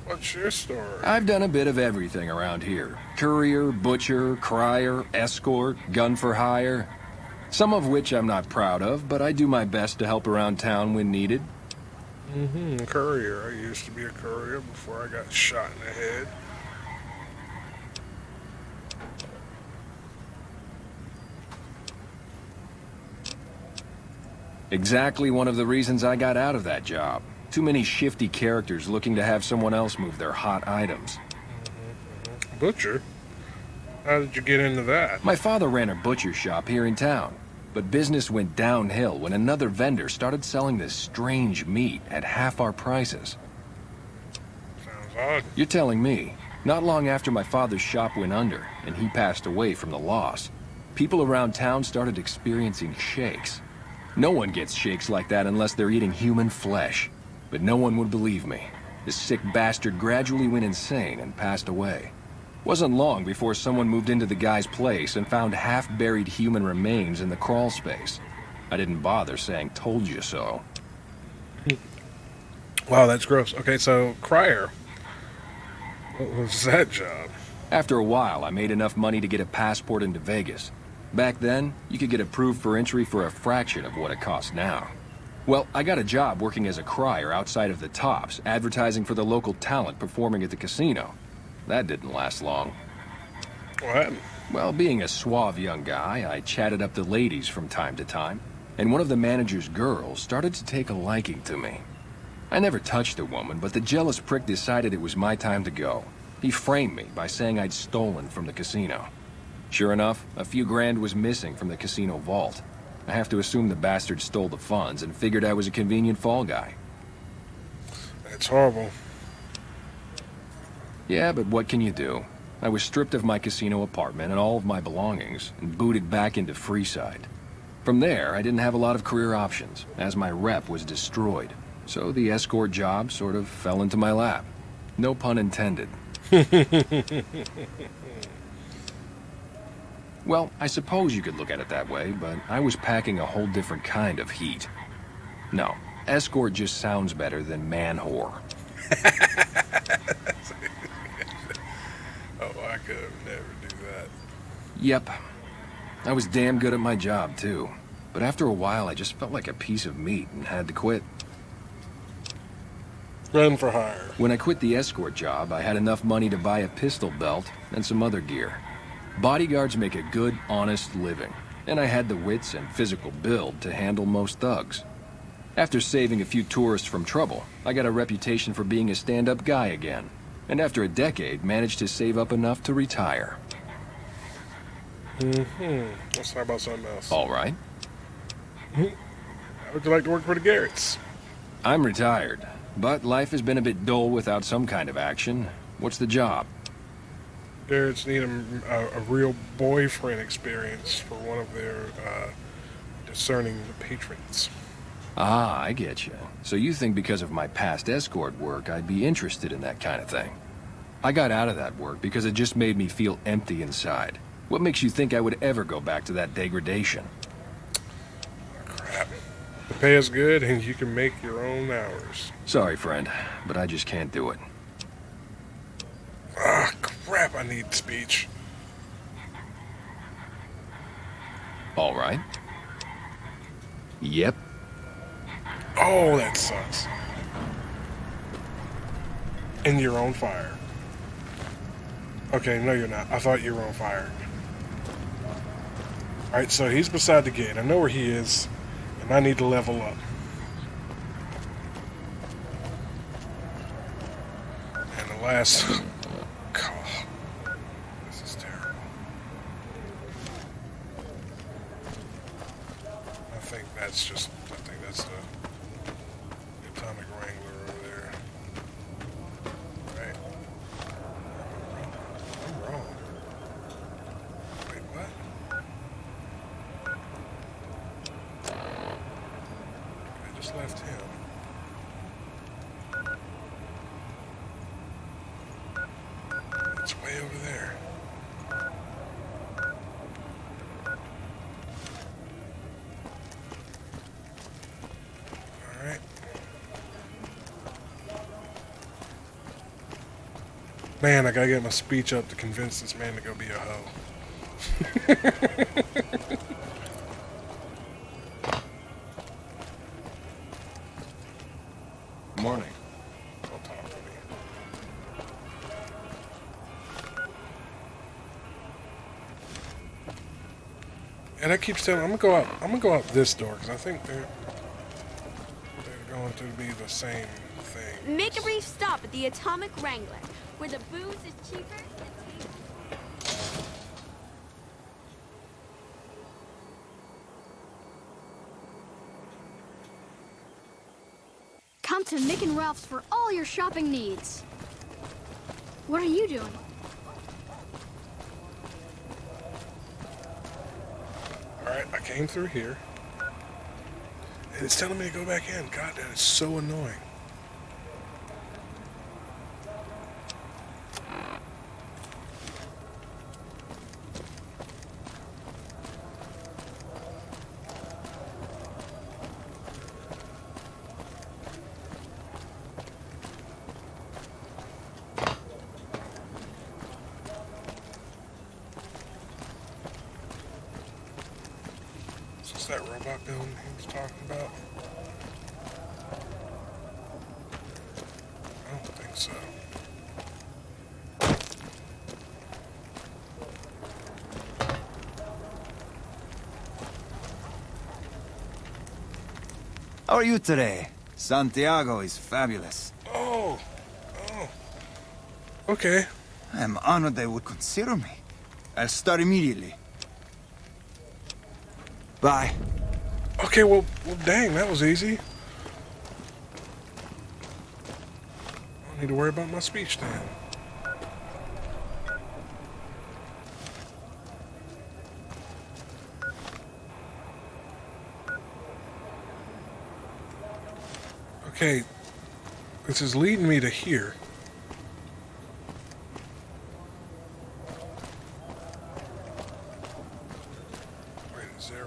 What's your story? I've done a bit of everything around here. Courier, butcher, crier, escort, gun for hire. Some of which I'm not proud of, but I do my best to help around town when needed. Courier. I used to be a courier before I got shot in the head. Exactly one of the reasons I got out of that job. Too many shifty characters looking to have someone else move their hot items. Butcher? How did you get into that? My father ran a butcher shop here in town, but business went downhill when another vendor started selling this strange meat at half our prices. Sounds odd. You're telling me, not long after my father's shop went under and he passed away from the loss, people around town started experiencing shakes. No one gets shakes like that unless they're eating human flesh. But no one would believe me. This sick bastard gradually went insane and passed away. Wasn't long before someone moved into the guy's place and found half-buried human remains in the crawl space. I didn't bother saying, "Told you so." Wow, that's gross. Okay, so, crier. What was that job? After a while, I made enough money to get a passport into Vegas. Back then, you could get approved for entry for a fraction of what it costs now. Well, I got a job working as a crier outside of the Tops, advertising for the local talent performing at the casino. That didn't last long. What happened? Well, being a suave young guy, I chatted up the ladies from time to time, and one of the manager's girls started to take a liking to me. I never touched the woman, but the jealous prick decided it was my time to go. He framed me by saying I'd stolen from the casino. Sure enough, a few grand was missing from the casino vault. I have to assume the bastard stole the funds and figured I was a convenient fall guy. That's horrible. Yeah, but what can you do? I was stripped of my casino apartment and all of my belongings and booted back into Freeside. From there, I didn't have a lot of career options, as my rep was destroyed. So the escort job sort of fell into my lap. No pun intended. Well, I suppose you could look at it that way, but I was packing a whole different kind of heat. No, escort just sounds better than man whore. Oh, I could never do that. Yep. I was damn good at my job, too. But after a while, I just felt like a piece of meat and had to quit. Run for hire. When I quit the escort job, I had enough money to buy a pistol belt and some other gear. Bodyguards make a good, honest living, and I had the wits and physical build to handle most thugs. After saving a few tourists from trouble, I got a reputation for being a stand-up guy again, and after a decade, managed to save up enough to retire. Let's talk about something else. All right. How would you like to work for the Garretts? I'm retired, but life has been a bit dull without some kind of action. What's the job? Garretts need a real boyfriend experience for one of their discerning patrons. Ah, I get you. So you think because of my past escort work, I'd be interested in that kind of thing. I got out of that work because it just made me feel empty inside. What makes you think I would ever go back to that degradation? Crap. The pay is good and you can make your own hours. Sorry, friend, but I just can't do it. Ah, crap, I need speech. All right. Yep. Oh, that sucks. And you're on fire. Okay, no you're not. I thought you were on fire. Alright, so he's beside the gate. I know where he is, and I need to level up. And the last... God, this is terrible. I think that's the Atomic Wrangler over there. Right? I'm wrong. Wait, what? I just left him. It's way over there. Alright. Man, I gotta get my speech up to convince this man to go be a hoe. Morning. Don't talk to me. And I keep telling, I'm gonna go out this door because I think they're going to be the same thing. Make a brief stop at the Atomic Wrangler, where the booze is cheaper. Come to Mick and Ralph's for all your shopping needs. What are you doing? Alright, I came through here. And it's telling me to go back in. God, that is so annoying. Is this that robot building he was talking about? I don't think so. How are you today? Santiago is fabulous. Oh. Okay. I am honored they would consider me. I'll start immediately. Bye. Okay, well, dang, that was easy. I don't need to worry about my speech then. Okay, this is leading me to here. Wait, is there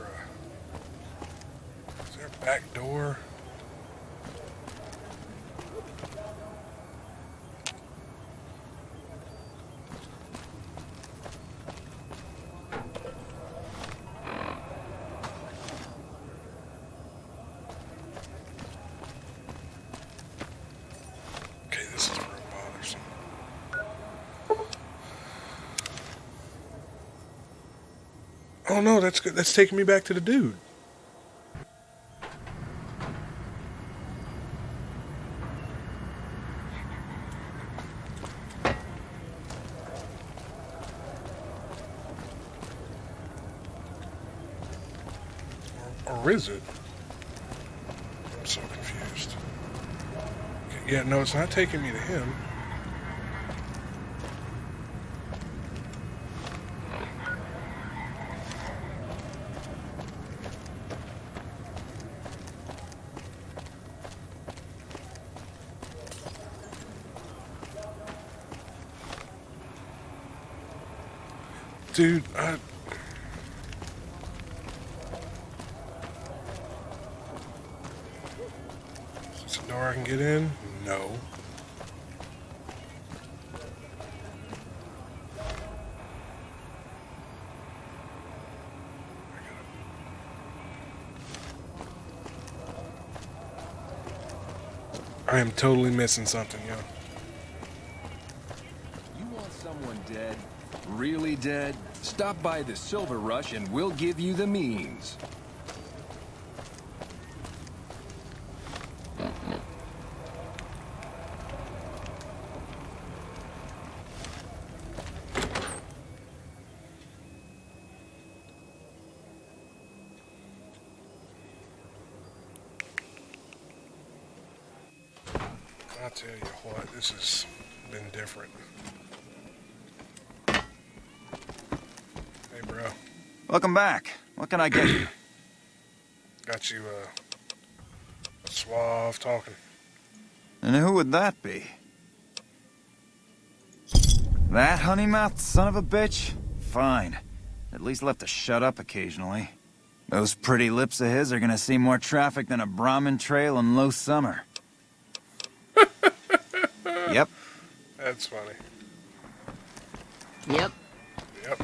a back door? Oh no, that's good. That's taking me back to the dude. Or is it? I'm so confused. Okay, yeah, no, it's not taking me to him. Dude, is this a door I can get in? No. I am totally missing something, yo. You want someone dead? Really dead? Stop by the Silver Rush and we'll give you the means. I'll tell you what, this has been different. Hey, bro. Welcome back. What can I get you? Got you, a suave talking. And who would that be? That honey-mouthed son of a bitch? Fine. At least left to shut up occasionally. Those pretty lips of his are gonna see more traffic than a Brahmin trail in low summer. Yep. That's funny. Yep. Yep.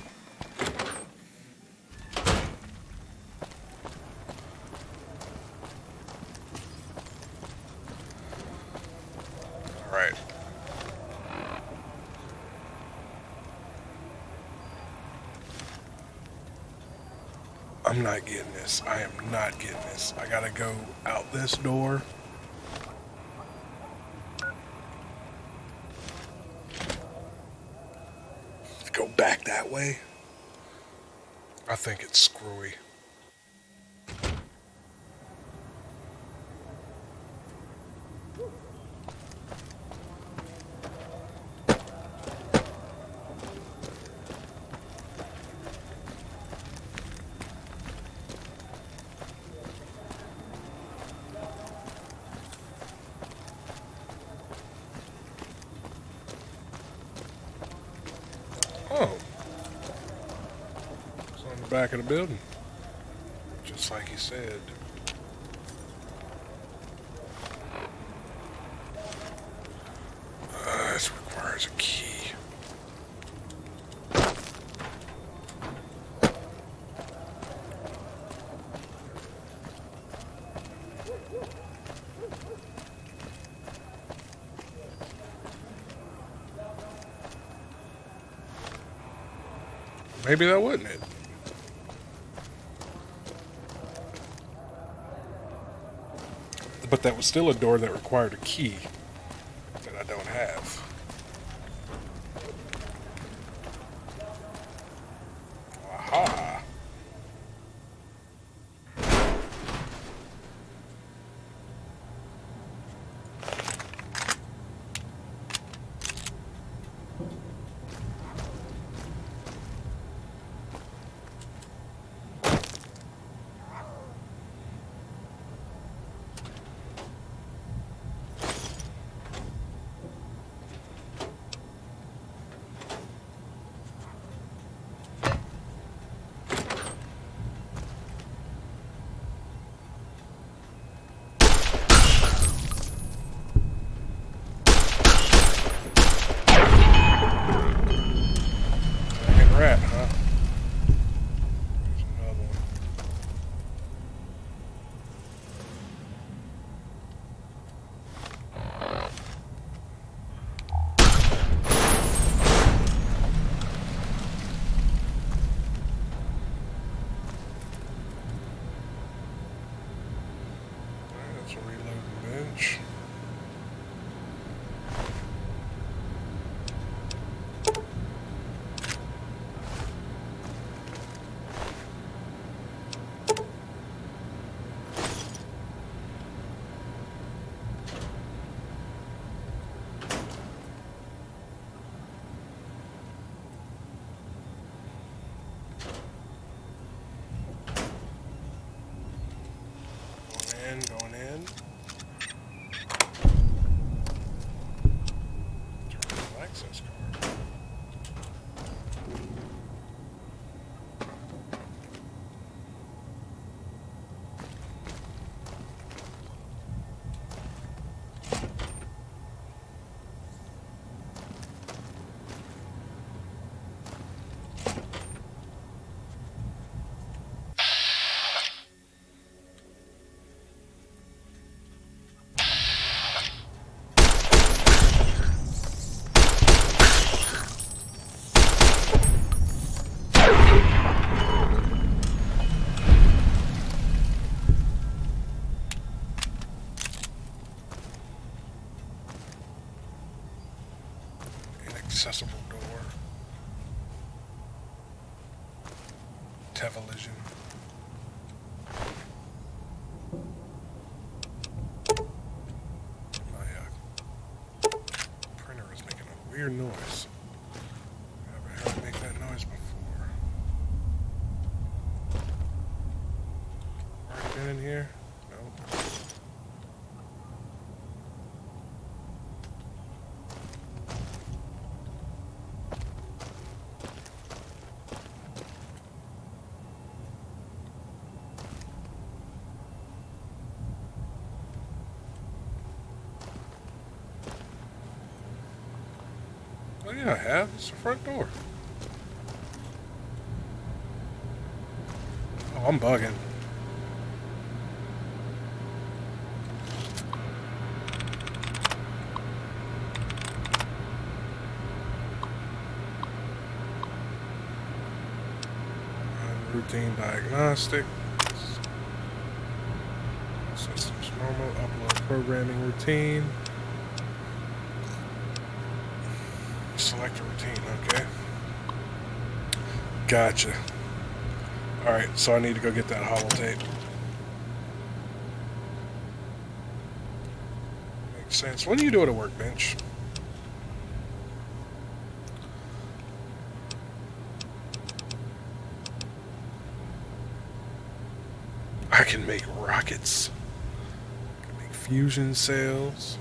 All right. I'm not getting this. I am not getting this. I gotta go out this door. Go back that way. I think it's screwy. Oh. It's on the back of the building. Just like he said. This requires a key. Maybe that wasn't it. But that was still a door that required a key that I don't have. Aha! Rat, huh? There's another one. Alright, that's a reloading bench. Going in. Terminal access card. Inaccessible door. Television. My printer is making a weird noise. I've never heard it make that noise before. Already been in here? Nope. Oh yeah, I have. It's the front door. Oh, I'm bugging. Routine diagnostic. Systems normal. Upload programming routine. Select a routine, okay. Gotcha. Alright, so I need to go get that holotape. Makes sense. What do you do at a workbench? I can make rockets. I can make fusion cells.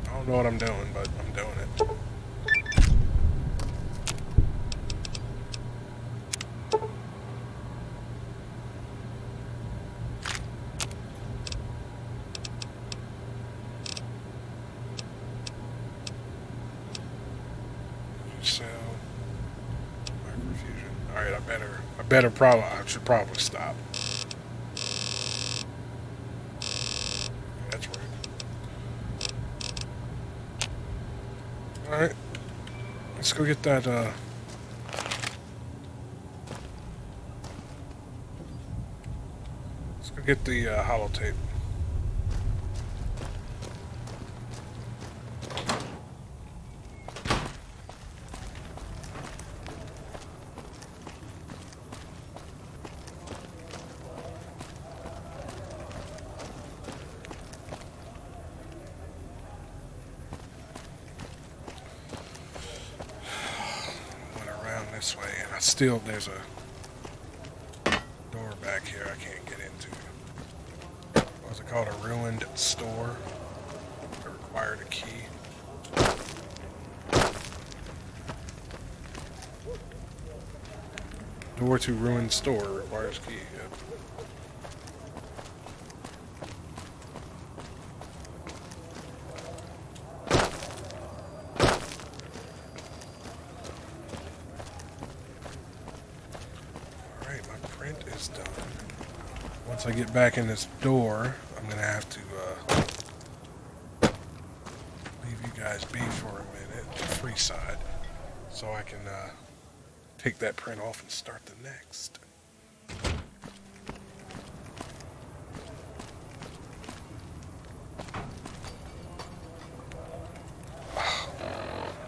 I don't know what I'm doing, but I'm doing it. Cell. I should probably stop. That's right. Alright. Let's go get that, let's go get the, holotape. This way, and there's a door back here I can't get into. What's it called? A ruined store. It required a key. Door to ruined store requires key. Yep. Once I get back in this door, I'm gonna have to leave you guys be for a minute, free side, so I can take that print off and start the next.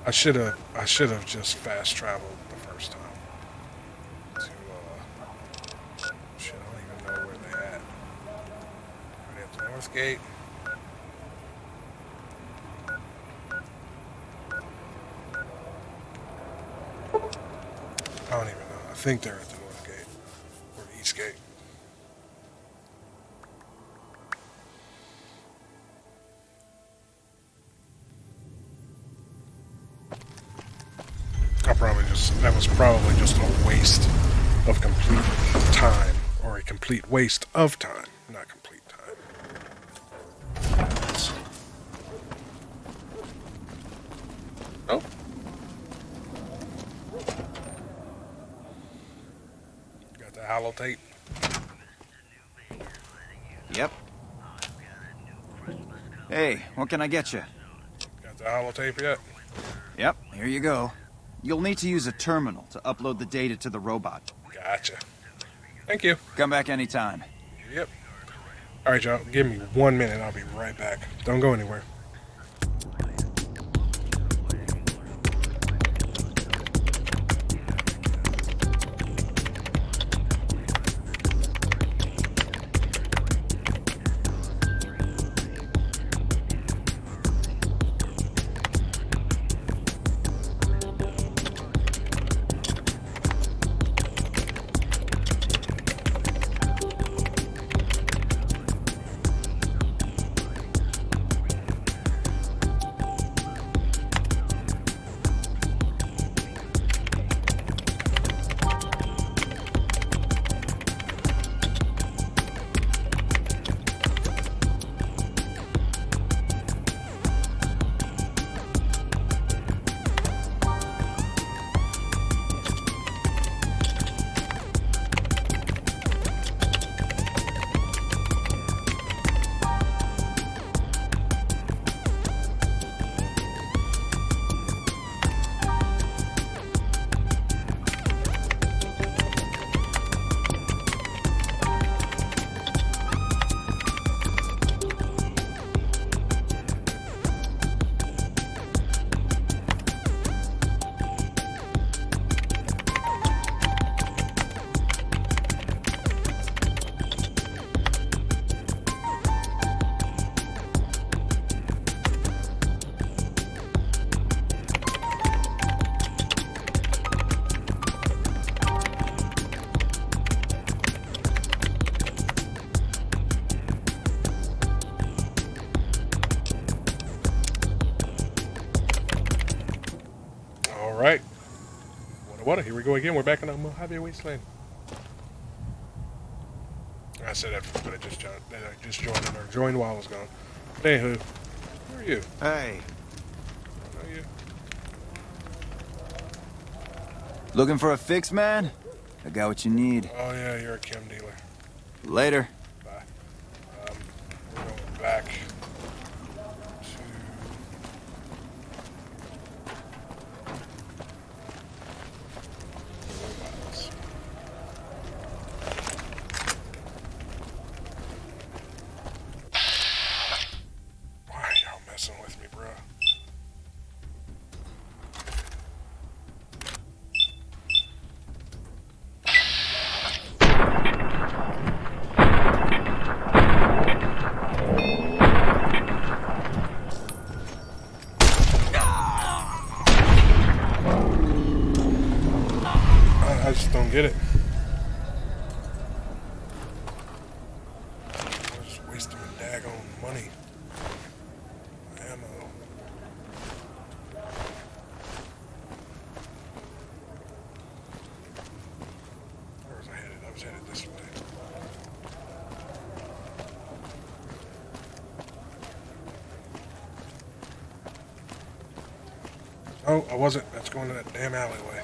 I should have just fast traveled the first time. Gate. I don't even know. I think they're at the north gate or the east gate. That was probably just a waste of complete time, or a complete waste of time, not complete time. Oh. Got the holotape? Yep. Hey, what can I get you? Got the holotape yet? Yep, here you go. You'll need to use a terminal to upload the data to the robot. Gotcha. Thank you. Come back anytime. Yep. Alright, y'all. Give me 1 minute. I'll be right back. Don't go anywhere. Alright. What? Here we go again. We're back in the Mojave Wasteland. I said that, but I just joined in, or joined while I was gone. Anywho, who are you? Hey. I know you. Looking for a fix, man? I got what you need. Oh yeah, you're a chem dealer. Later. Bye. We're going back to... robots. Why are y'all messing with me, bro? I just don't get it. I'm just wasting my daggone money. Ammo. Where was I headed? I was headed this way. Oh, I wasn't. That's going to that damn alleyway.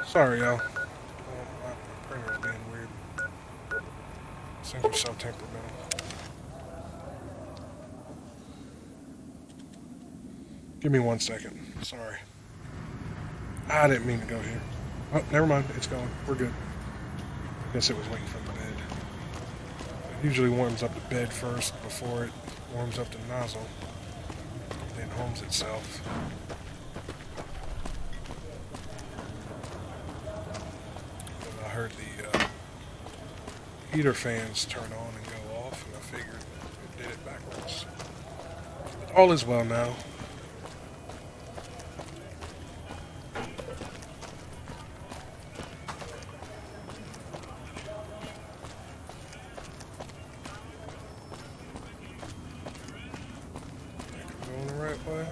Sorry, y'all. My printer's being weird. Things are so temperamental. Give me 1 second. Sorry. I didn't mean to go here. Oh, never mind. It's gone. We're good. I guess it was waiting for the bed. It usually warms up the bed first before it warms up the nozzle. Then homes itself. I heard the heater fans turn on and go off, and I figured it did it backwards. But all is well now. Think I'm going the right way?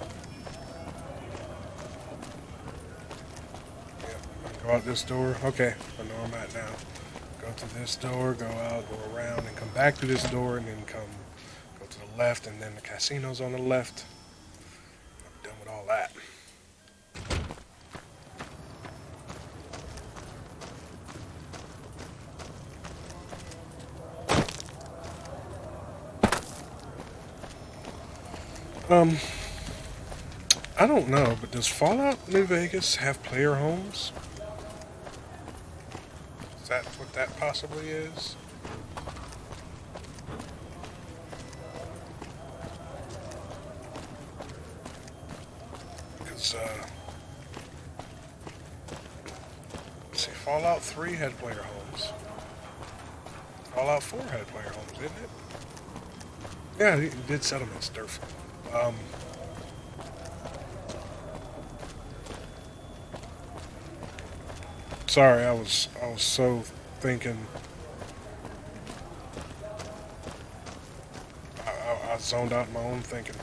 Go out this door. Okay, I know I'm at now. Go to this door, go out, go around, and come back to this door, and then go to the left, and then the casino's on the left. I'm done with all that. I don't know, but does Fallout New Vegas have player homes? Is that what that possibly is? Because, let's see, Fallout 3 had player homes. Fallout 4 had player homes, didn't it? Yeah, it did settlements, Durf. Sorry, I was so thinking. I zoned out my own thinking.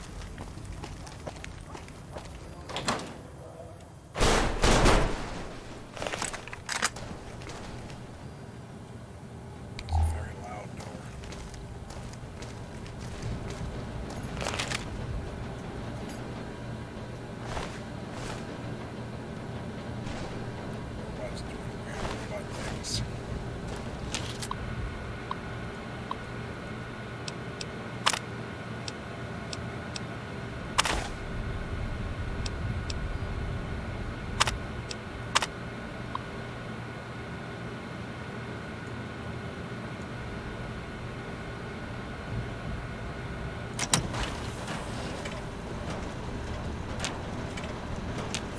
It's a very loud door.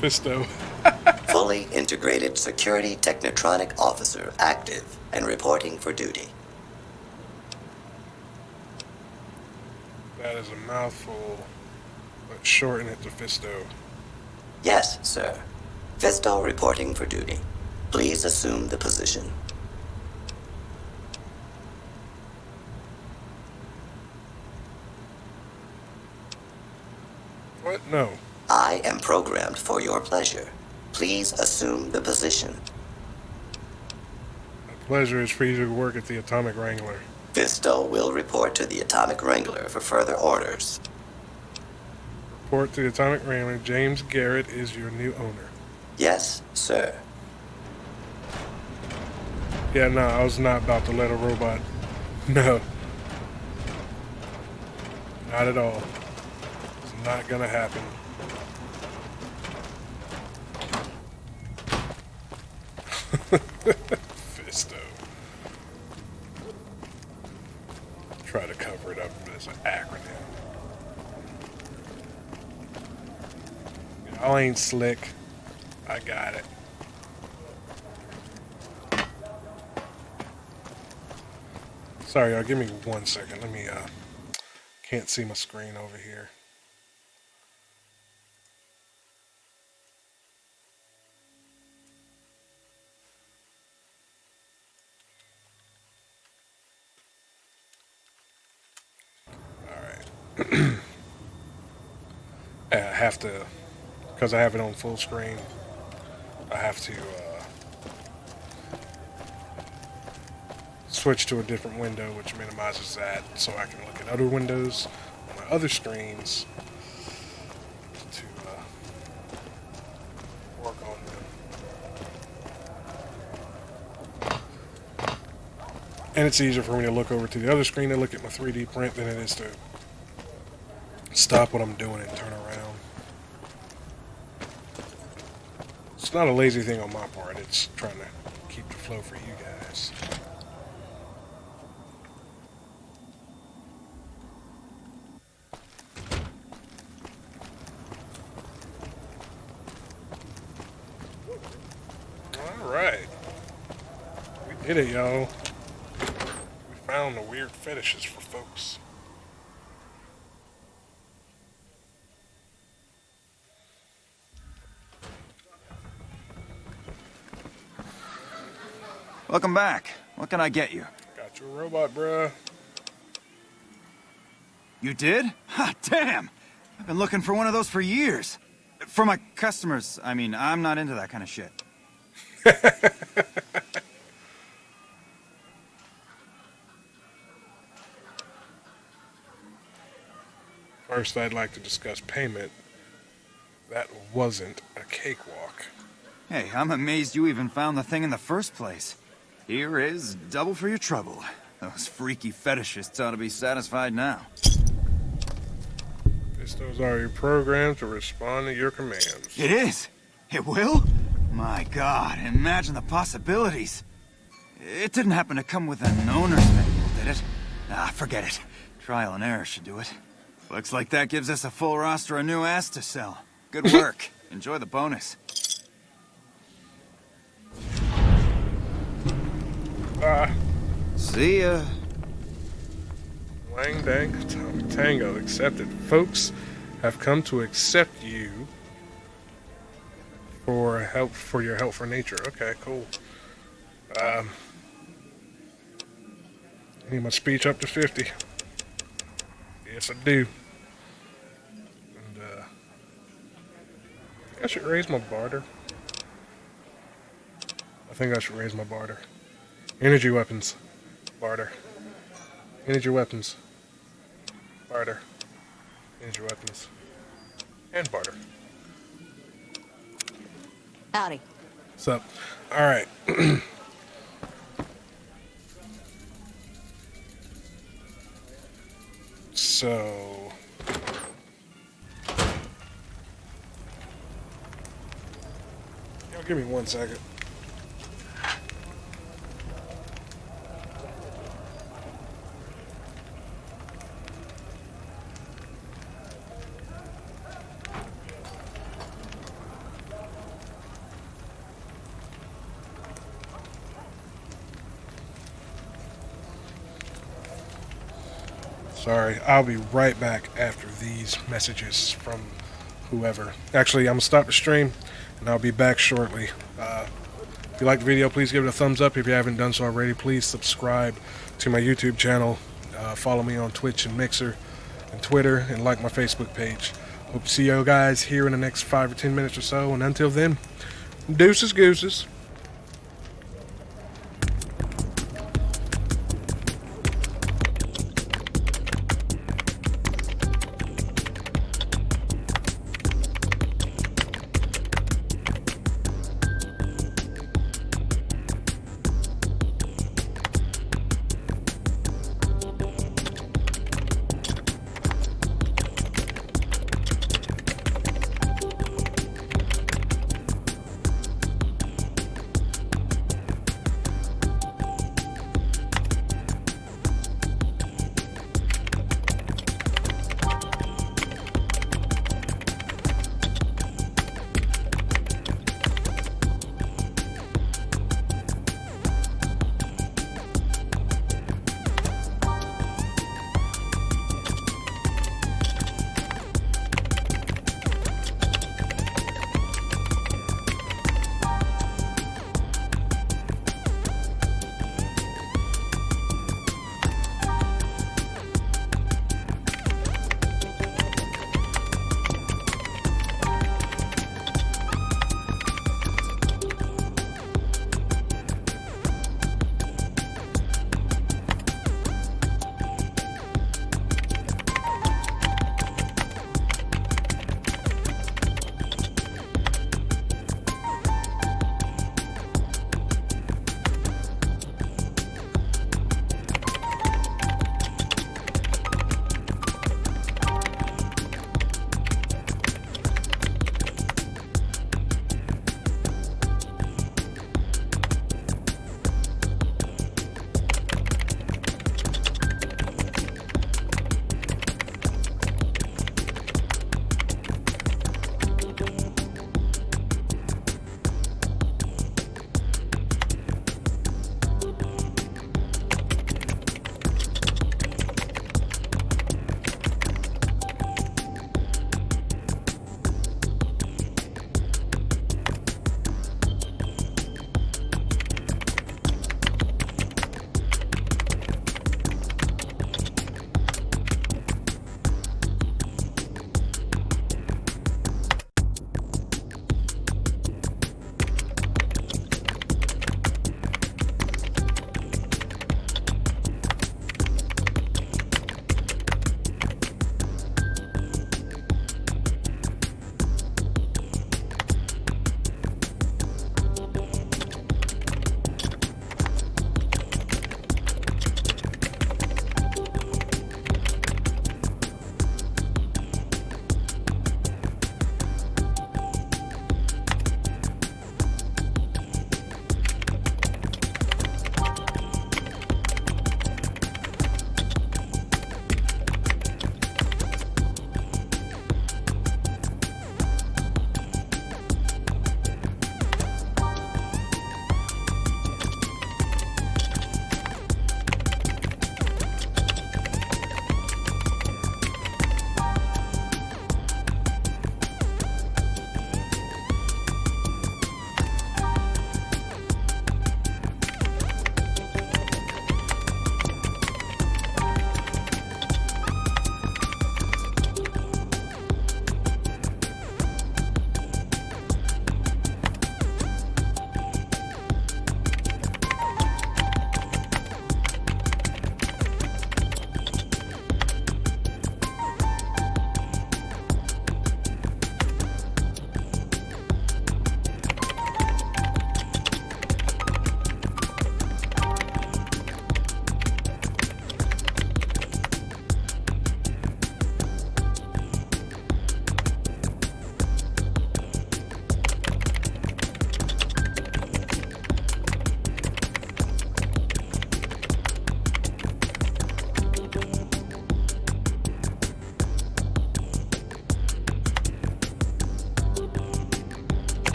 Fisto. Fully integrated security technotronic officer active and reporting for duty. That is a mouthful, but shorten it to Fisto. Yes, sir. Fisto reporting for duty. Please assume the position. What? No. I am programmed for your pleasure. Please assume the position. A pleasure is for you to work at the Atomic Wrangler. Fisto will report to the Atomic Wrangler for further orders. Report to the Atomic Wrangler. James Garrett is your new owner. Yes, sir. Yeah, no, I was not about to let a robot. No. Not at all. It's not gonna happen. Fisto. Try to cover it up as an acronym. Y'all ain't slick. I got it. Sorry, y'all. Give me 1 second. Let me, can't see my screen over here. Alright. I have to, because I have it on full screen, I have to, switch to a different window, which minimizes that, so I can look at other windows on my other screens to work on them. And it's easier for me to look over to the other screen and look at my 3D print than it is to stop what I'm doing and turn around. It's not a lazy thing on my part, it's trying to keep the flow for you guys. Alright. We did it, y'all. We found the weird fetishes for folks. Welcome back. What can I get you? Got you a robot, bruh. You did? Ha, damn! I've been looking for one of those for years. For my customers, I mean, I'm not into that kind of shit. First, I'd like to discuss payment. That wasn't a cakewalk. Hey, I'm amazed you even found the thing in the first place. Here is double for your trouble. Those freaky fetishists ought to be satisfied now. Pistos are your program to respond to your commands. It is? It will? My God, imagine the possibilities. It didn't happen to come with an owner's manual, did it? Ah, forget it. Trial and error should do it. Looks like that gives us a full roster of new ass to sell. Good work. Enjoy the bonus. See ya. Wang Dang Atomic Tango accepted. Folks have come to accept you for your help for nature. Okay, cool. Need my speech up to 50. Yes, I do. And I think I should raise my barter. I think I should raise my barter. Energy weapons. Barter. Energy weapons. Barter. Energy weapons. And barter. Howdy. What's up? Alright. So... Y'all give me 1 second. Sorry, I'll be right back after these messages from whoever. Actually, I'm going to stop the stream, and I'll be back shortly. If you liked the video, please give it a thumbs up. If you haven't done so already, please subscribe to my YouTube channel. Follow me on Twitch and Mixer and Twitter, and like my Facebook page. Hope to see you guys here in the next 5 or 10 minutes or so. And until then, Deuces Gooses.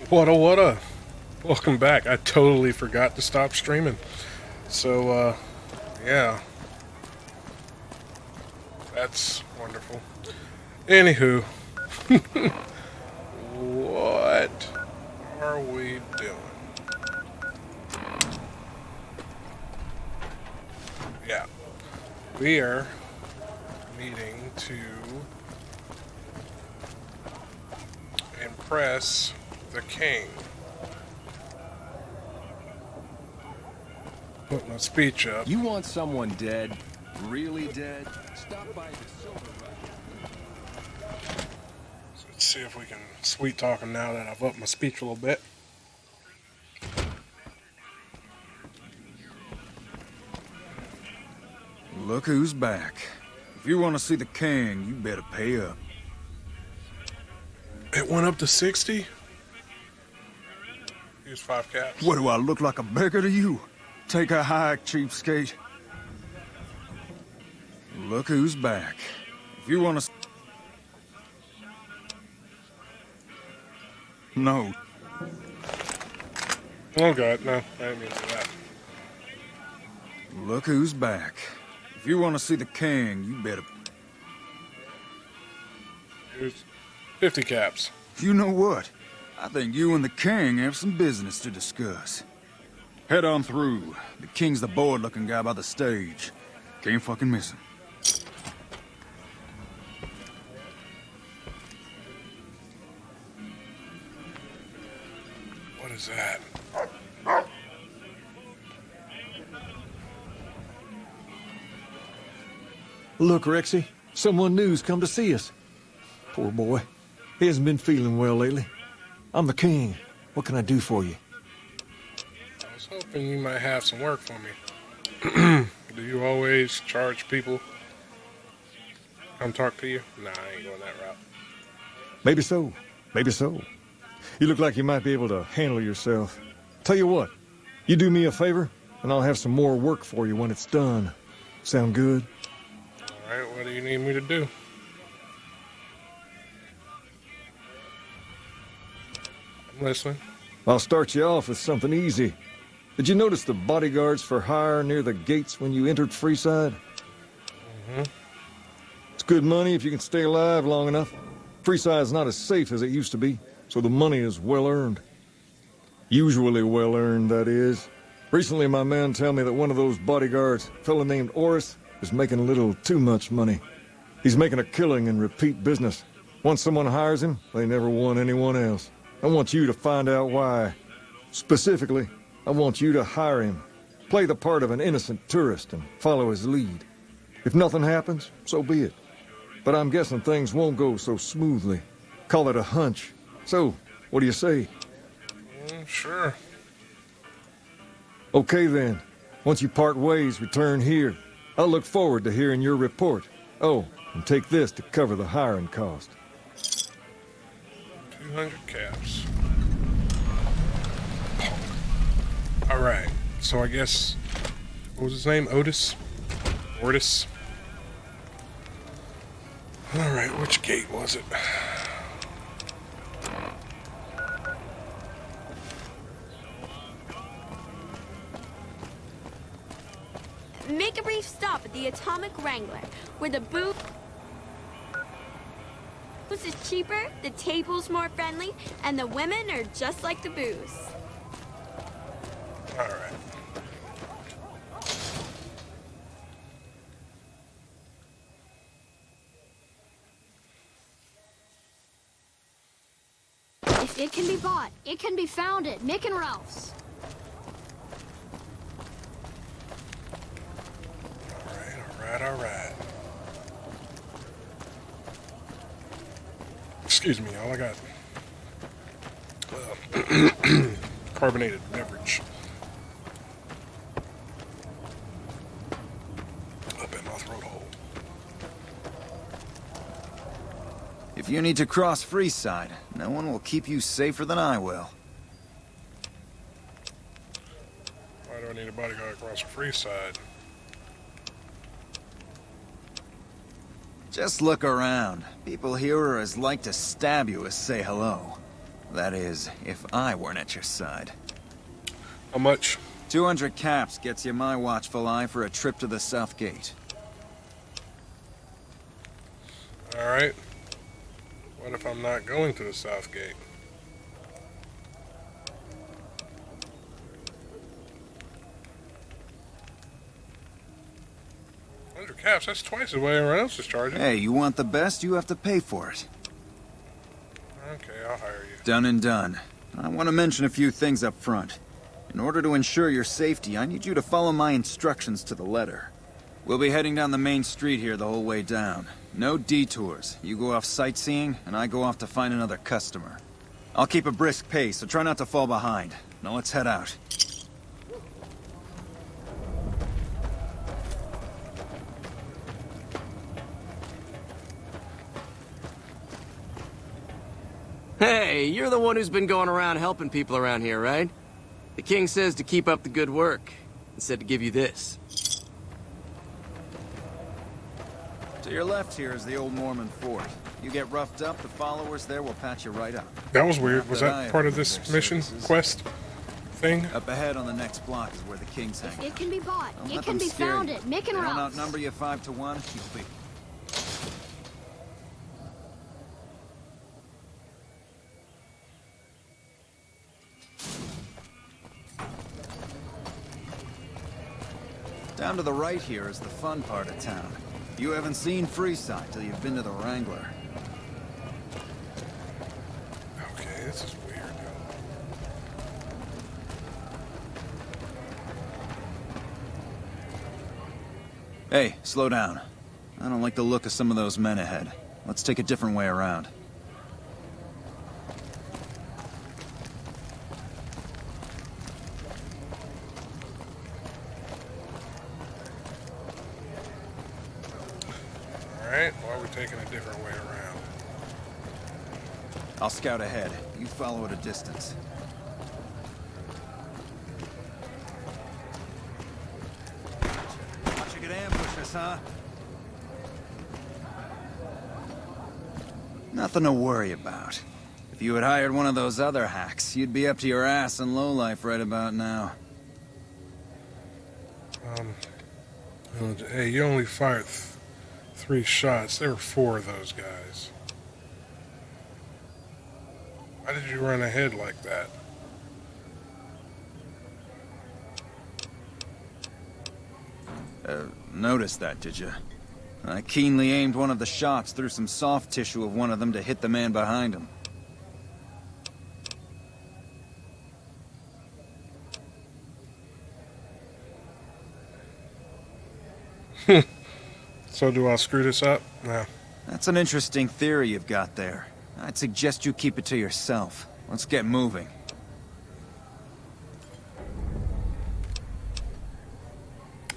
What a. Welcome back. I totally forgot to stop streaming. So, yeah. That's wonderful. Anywho. What are we doing? Yeah. We are needing to impress the king. Put my speech up. You want someone dead? Really dead? Stop by the silver rack. So let's see if we can sweet talk him now that I've upped my speech a little bit. Look who's back. If you want to see the king, you better pay up. It went up to 60? Here's 5 caps. What, do I look like a beggar to you? Take a hike, cheapskate. Look who's back. If you want to... No. Oh god, no, I didn't mean to do that. Look who's back. If you want to see the king, you better... Here's 50 caps. You know what? I think you and the king have some business to discuss. Head on through. The king's the bored-looking guy by the stage. Can't fucking miss him. What is that? Look, Rexy, someone new's come to see us. Poor boy. He hasn't been feeling well lately. I'm the king. What can I do for you? I was hoping you might have some work for me. Do you always charge people? Come talk to you? Nah, I ain't going that route. Maybe so. Maybe so. You look like you might be able to handle yourself. Tell you what, you do me a favor, and I'll have some more work for you when it's done. Sound good? All right, what do you need me to do? I'm listening. I'll start you off with something easy. Did you notice the bodyguards for hire near the gates when you entered Freeside? Mm-hmm. It's good money if you can stay alive long enough. Freeside's not as safe as it used to be, so the money is well earned. Usually well earned, that is. Recently, my man tell me that one of those bodyguards, a fella named Oris, is making a little too much money. He's making a killing in repeat business. Once someone hires him, they never want anyone else. I want you to find out why. Specifically, I want you to hire him. Play the part of an innocent tourist and follow his lead. If nothing happens, so be it. But I'm guessing things won't go so smoothly. Call it a hunch. So, what do you say? Sure. Okay then. Once you part ways, return here. I'll look forward to hearing your report. Oh, and take this to cover the hiring cost. 200 caps. Alright, so I guess... What was his name? Otis? Ortis? Alright, which gate was it? Make a brief stop at the Atomic Wrangler, where the booze is cheaper, the table's more friendly, and the women are just like the booze. All right. If it can be bought, it can be found at Mick and Ralph's. All right. Excuse me, y'all. I got carbonated beverage up in my throat hole. If you need to cross Freeside, no one will keep you safer than I will. Why do I need a bodyguard across the Freeside? Just look around. People here are as like to stab you as say hello. That is, if I weren't at your side. How much? 200 caps gets you my watchful eye for a trip to the South Gate. Alright. What if I'm not going to the South Gate? Caps, that's twice the way everyone else is charging. Hey, you want the best, you have to pay for it. Okay, I'll hire you. Done and done. I want to mention a few things up front. In order to ensure your safety, I need you to follow my instructions to the letter. We'll be heading down the main street here the whole way down. No detours. You go off sightseeing, and I go off to find another customer. I'll keep a brisk pace, so try not to fall behind. Now let's head out. Hey, you're the one who's been going around helping people around here, right? The king says to keep up the good work, and said to give you this. To your left here is the old Mormon fort. You get roughed up, the followers there will patch you right up. That was weird. Was that part of this mission quest thing? Up ahead on the next block is where the king's hang. It can be bought. Don't It can be found at Mick and Ralph's. Ralph's. Outnumber you 5 to 1. You sleep. Down to the right here is the fun part of town. You haven't seen Freeside till you've been to the Wrangler. Okay, this is weird. Hey, slow down. I don't like the look of some of those men ahead. Let's take a different way around. Alright, why are we taking a different way around? I'll scout ahead. You follow at a distance. Watch you get ambushed, huh? Nothing to worry about. If you had hired one of those other hacks, you'd be up to your ass in lowlife right about now. Hey, you only fired 3 shots. There were 4 of those guys. Why did you run ahead like that? Noticed that, did you? I keenly aimed one of the shots through some soft tissue of one of them to hit the man behind him. So do I screw this up? No. That's an interesting theory you've got there. I'd suggest you keep it to yourself. Let's get moving.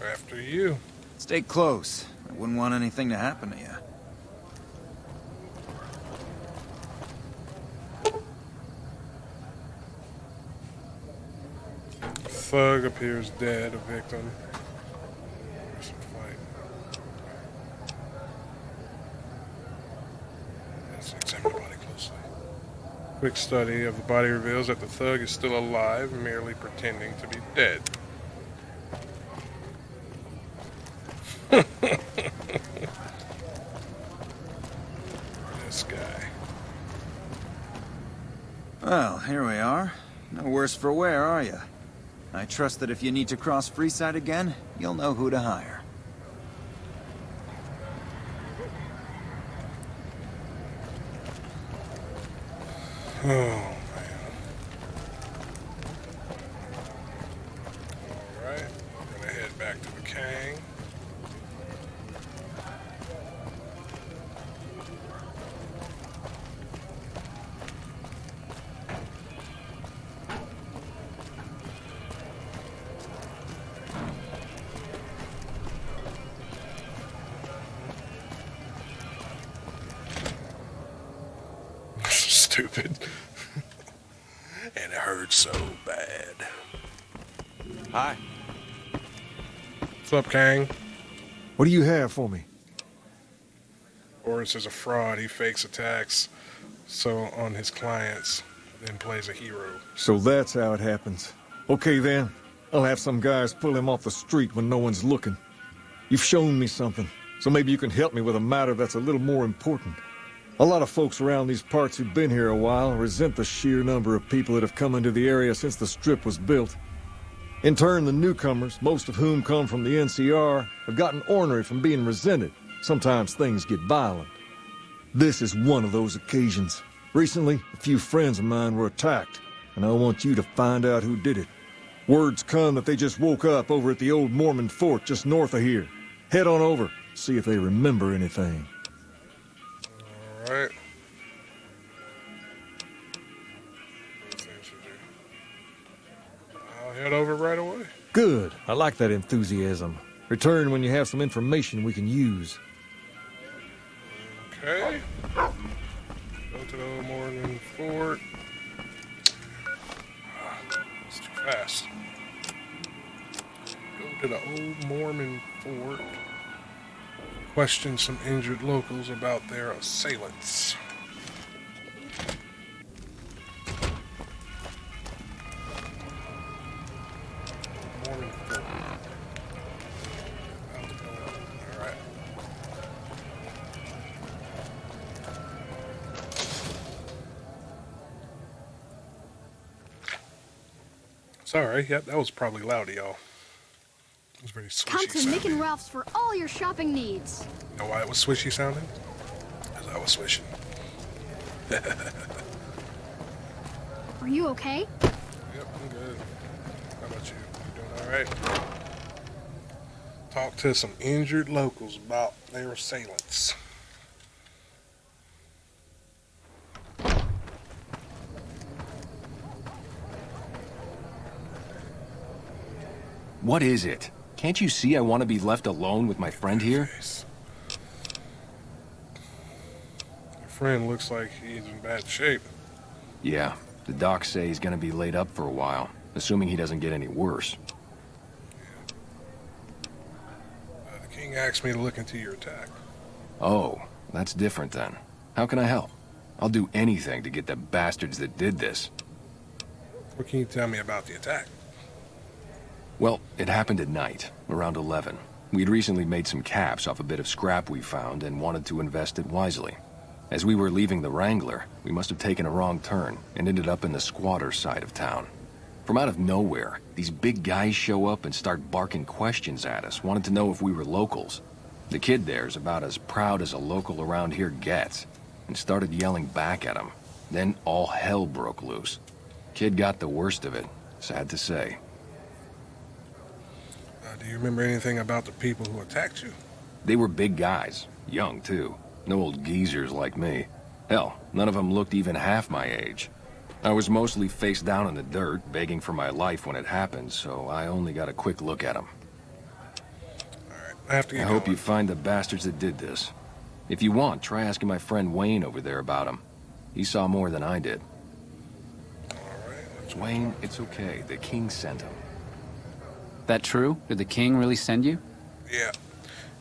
After you. Stay close. I wouldn't want anything to happen to you. Thug appears dead, a victim. Some fight. Let's examine the body closely. Quick study of the body reveals that the thug is still alive, merely pretending to be dead. This guy. Well, here we are. No worse for wear, are you? I trust that if you need to cross Freeside again, you'll know who to hire. Oh, man. Alright, we're gonna head back to the Kang. Stupid. And it hurts so bad. Hi. What's up, Kang? What do you have for me? Boris is a fraud. He fakes attacks on his clients then plays a hero. So that's how it happens. Okay then, I'll have some guys pull him off the street when no one's looking. You've shown me something, so maybe you can help me with a matter that's a little more important. A lot of folks around these parts who've been here a while resent the sheer number of people that have come into the area since the Strip was built. In turn, the newcomers, most of whom come from the NCR, have gotten ornery from being resented. Sometimes things get violent. This is one of those occasions. Recently, a few friends of mine were attacked, and I want you to find out who did it. Word's come that they just woke up over at the old Mormon fort just north of here. Head on over, see if they remember anything. All right. I'll head over right away. Good. I like that enthusiasm. Return when you have some information we can use. Okay. Go to the old Mormon fort. It's too fast. Go to the old Mormon fort. Question some injured locals about their assailants. Mormon fort. Alright. Sorry, yep, that was probably loud, y'all. It was very swishy. Come to sounding. Mick and Ralph's for all your shopping needs. You know why it was swishy sounding? Because I was swishing. Are you okay? Yep, I'm good. How about you? You doing alright? Talk to some injured locals about their assailants. What is it? Can't you see I want to be left alone with my friend here? Your friend looks like he's in bad shape. Yeah, the docs say he's gonna be laid up for a while, assuming he doesn't get any worse. The king asked me to look into your attack. Oh, that's different then. How can I help? I'll do anything to get the bastards that did this. What can you tell me about the attack? Well, it happened at night, around 11. We'd recently made some caps off a bit of scrap we found and wanted to invest it wisely. As we were leaving the Wrangler, we must have taken a wrong turn and ended up in the squatter side of town. From out of nowhere, these big guys show up and start barking questions at us, wanted to know if we were locals. The kid there's about as proud as a local around here gets, and started yelling back at him. Then all hell broke loose. Kid got the worst of it, sad to say. Do you remember anything about the people who attacked you? They were big guys, young too. No old geezers like me. Hell, none of them looked even half my age. I was mostly face down in the dirt, begging for my life when it happened, so I only got a quick look at them. I have to get I hope going. you find the bastards that did this. If you want, try asking my friend Wayne over there about him. He saw more than I did. Wayne, it's okay. The king sent him. That true? Did the king really send you? Yeah,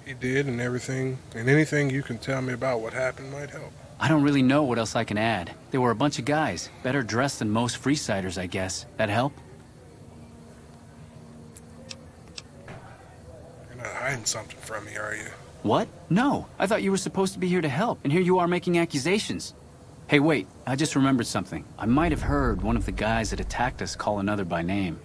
he did, and everything, and anything you can tell me about what happened might help. I don't really know what else I can add. There were a bunch of guys, better dressed than most Freesiders, I guess. That help? You're not hiding something from me, are you? What? No, I thought you were supposed to be here to help, and here you are making accusations. Hey, wait, I just remembered something. I might have heard one of the guys that attacked us call another by name.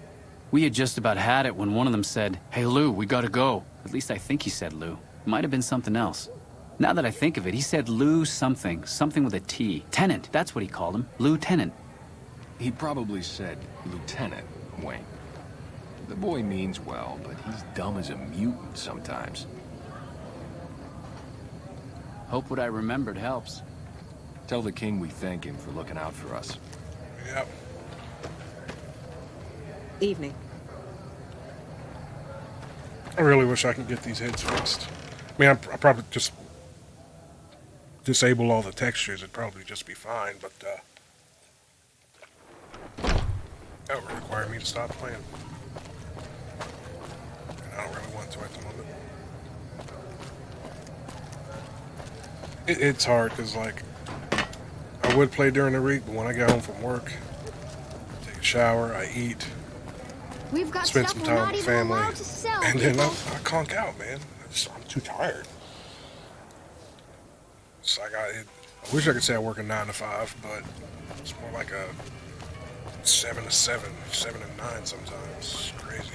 We had just about had it when one of them said, "Hey, Lou, we gotta go." At least I think he said Lou. It might have been something else. Now that I think of it, he said Lou something. Something with a T. Tenant, that's what he called him. Lieutenant. He probably said Lieutenant, Wayne. The boy means well, but he's dumb as a mutant sometimes. Hope what I remembered helps. Tell the king we thank him for looking out for us. Yep. Evening. I really wish I could get these heads fixed. I mean, I probably just disable all the textures. It'd probably just be fine, but that would require me to stop playing. And I don't really want to at the moment. It's hard because, like, I I would play during the week, but when I get home from work, I take a shower, I eat, We've got spend stuff some we're time not with even family, allowed to sell, and then I people. conk out, man. I'm too tired. It's like I wish I could say I work a 9 to 5, but it's more like a 7 to 7, 7 to 9 sometimes. It's crazy.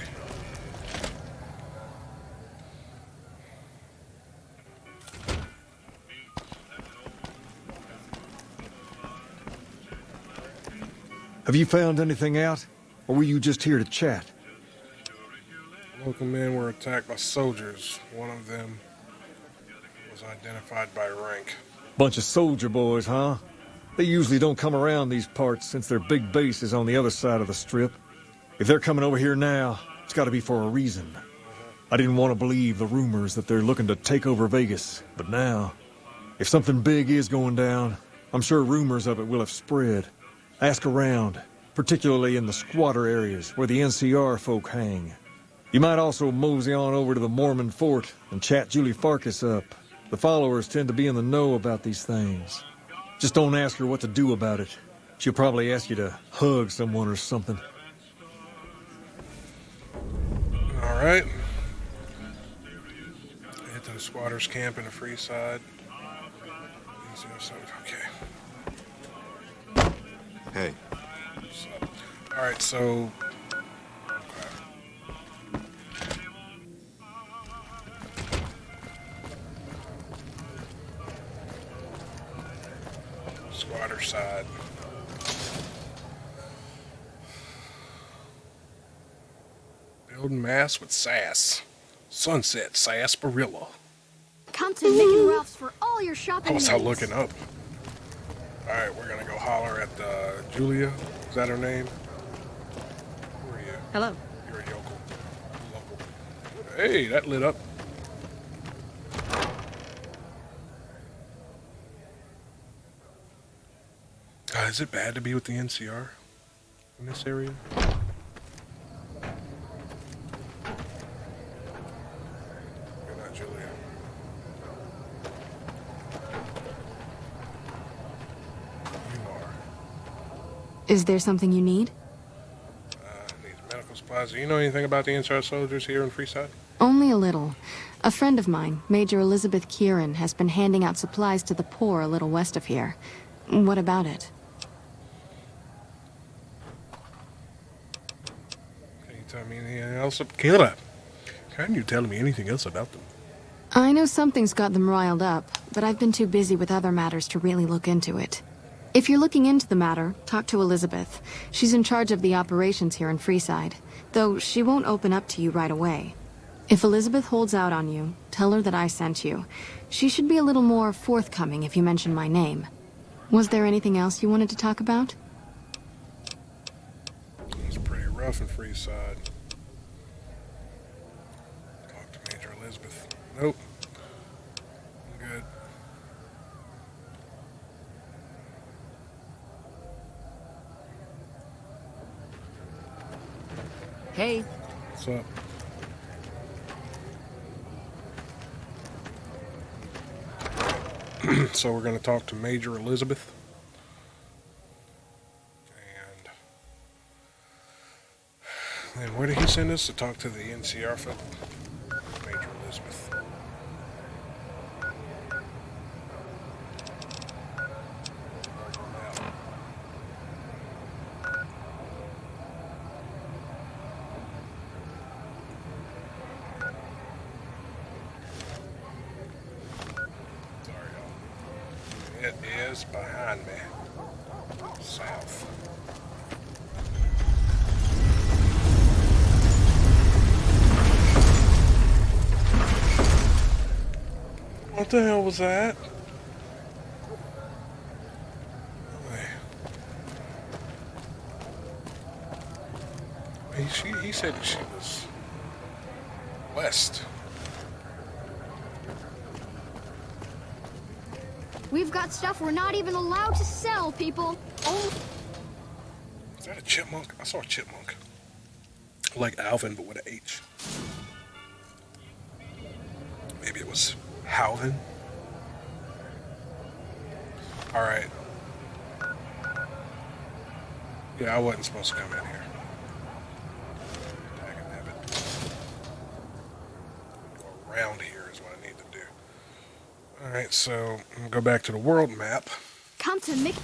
Have you found anything out? Or were you just here to chat? Local men were attacked by soldiers. One of them was identified by rank. Bunch of soldier boys, huh? They usually don't come around these parts since their big base is on the other side of the strip. If they're coming over here now, it's gotta be for a reason. I didn't want to believe the rumors that they're looking to take over Vegas, but now, if something big is going down, I'm sure rumors of it will have spread. Ask around, particularly in the squatter areas where the NCR folk hang. You might also mosey on over to the Mormon fort and chat Julie Farkas up. The followers tend to be in the know about these things. Just don't ask her what to do about it. She'll probably ask you to hug someone or something. All right. Head to the squatters' camp in the free side. Okay. Hey. All right, so. Squatter side. Building mass with sass. Sunset sarsaparilla. Come to Mick and Ralph's for all your shopping I was needs. out looking up. All right, we're gonna go holler at Julia. Is that her name? Who are you? Hello. You're a yokel. Local. Hey, that lit up. Is it bad to be with the NCR in this area? You're not Julia. You are. Is there something you need? Needs medical supplies. Do you know anything about the NCR soldiers here in Freeside? Only a little. A friend of mine, Major Elizabeth Kieran, has been handing out supplies to the poor a little west of here. What about it? Can you tell me anything else? Kayla, can you tell me anything else about them? I know something's got them riled up, but I've been too busy with other matters to really look into it. If you're looking into the matter, talk to Elizabeth. She's in charge of the operations here in Freeside, though she won't open up to you right away. If Elizabeth holds out on you, tell her that I sent you. She should be a little more forthcoming if you mention my name. Was there anything else you wanted to talk about? It's pretty rough in Freeside. Talk to Major Elizabeth. Nope. I'm good. Hey. What's up? So we're going to talk to Major Elizabeth. And where did he send us? To talk to the NCR folk? Major Elizabeth. It is behind me. South. What the hell was that? He said she was west. We've got stuff we're not even allowed to sell, people. Oh. Is that a chipmunk? I saw a chipmunk. Like Alvin, but with an H. Maybe it was Halvin. Alright. Yeah, I wasn't supposed to come in here. Go around here is what I need to do. Alright, so I'm gonna go back to the world map. Come to Mickey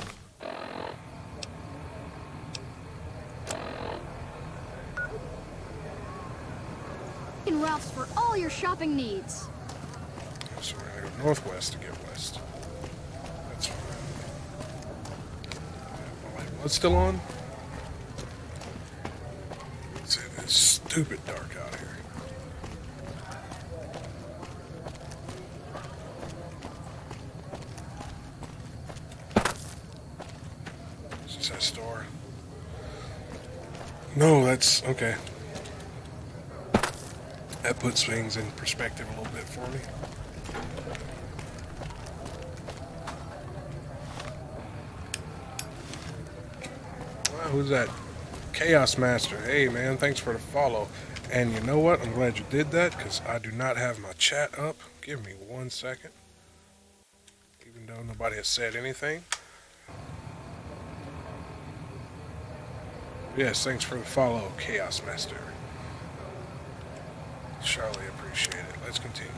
and Ralph's for all your shopping needs. So we're gonna go northwest to get west. That's fine. My light was still on? It's stupid dark out here. Is this that store? No, that's okay. That puts things in perspective a little bit for me. Wow, who's that? Chaos Master. Hey, man, thanks for the follow. And you know what? I'm glad you did that, because I do not have my chat up. Give me 1 second. Even though nobody has said anything. Yes, thanks for the follow, Chaos Master. Surely appreciate it. Let's continue.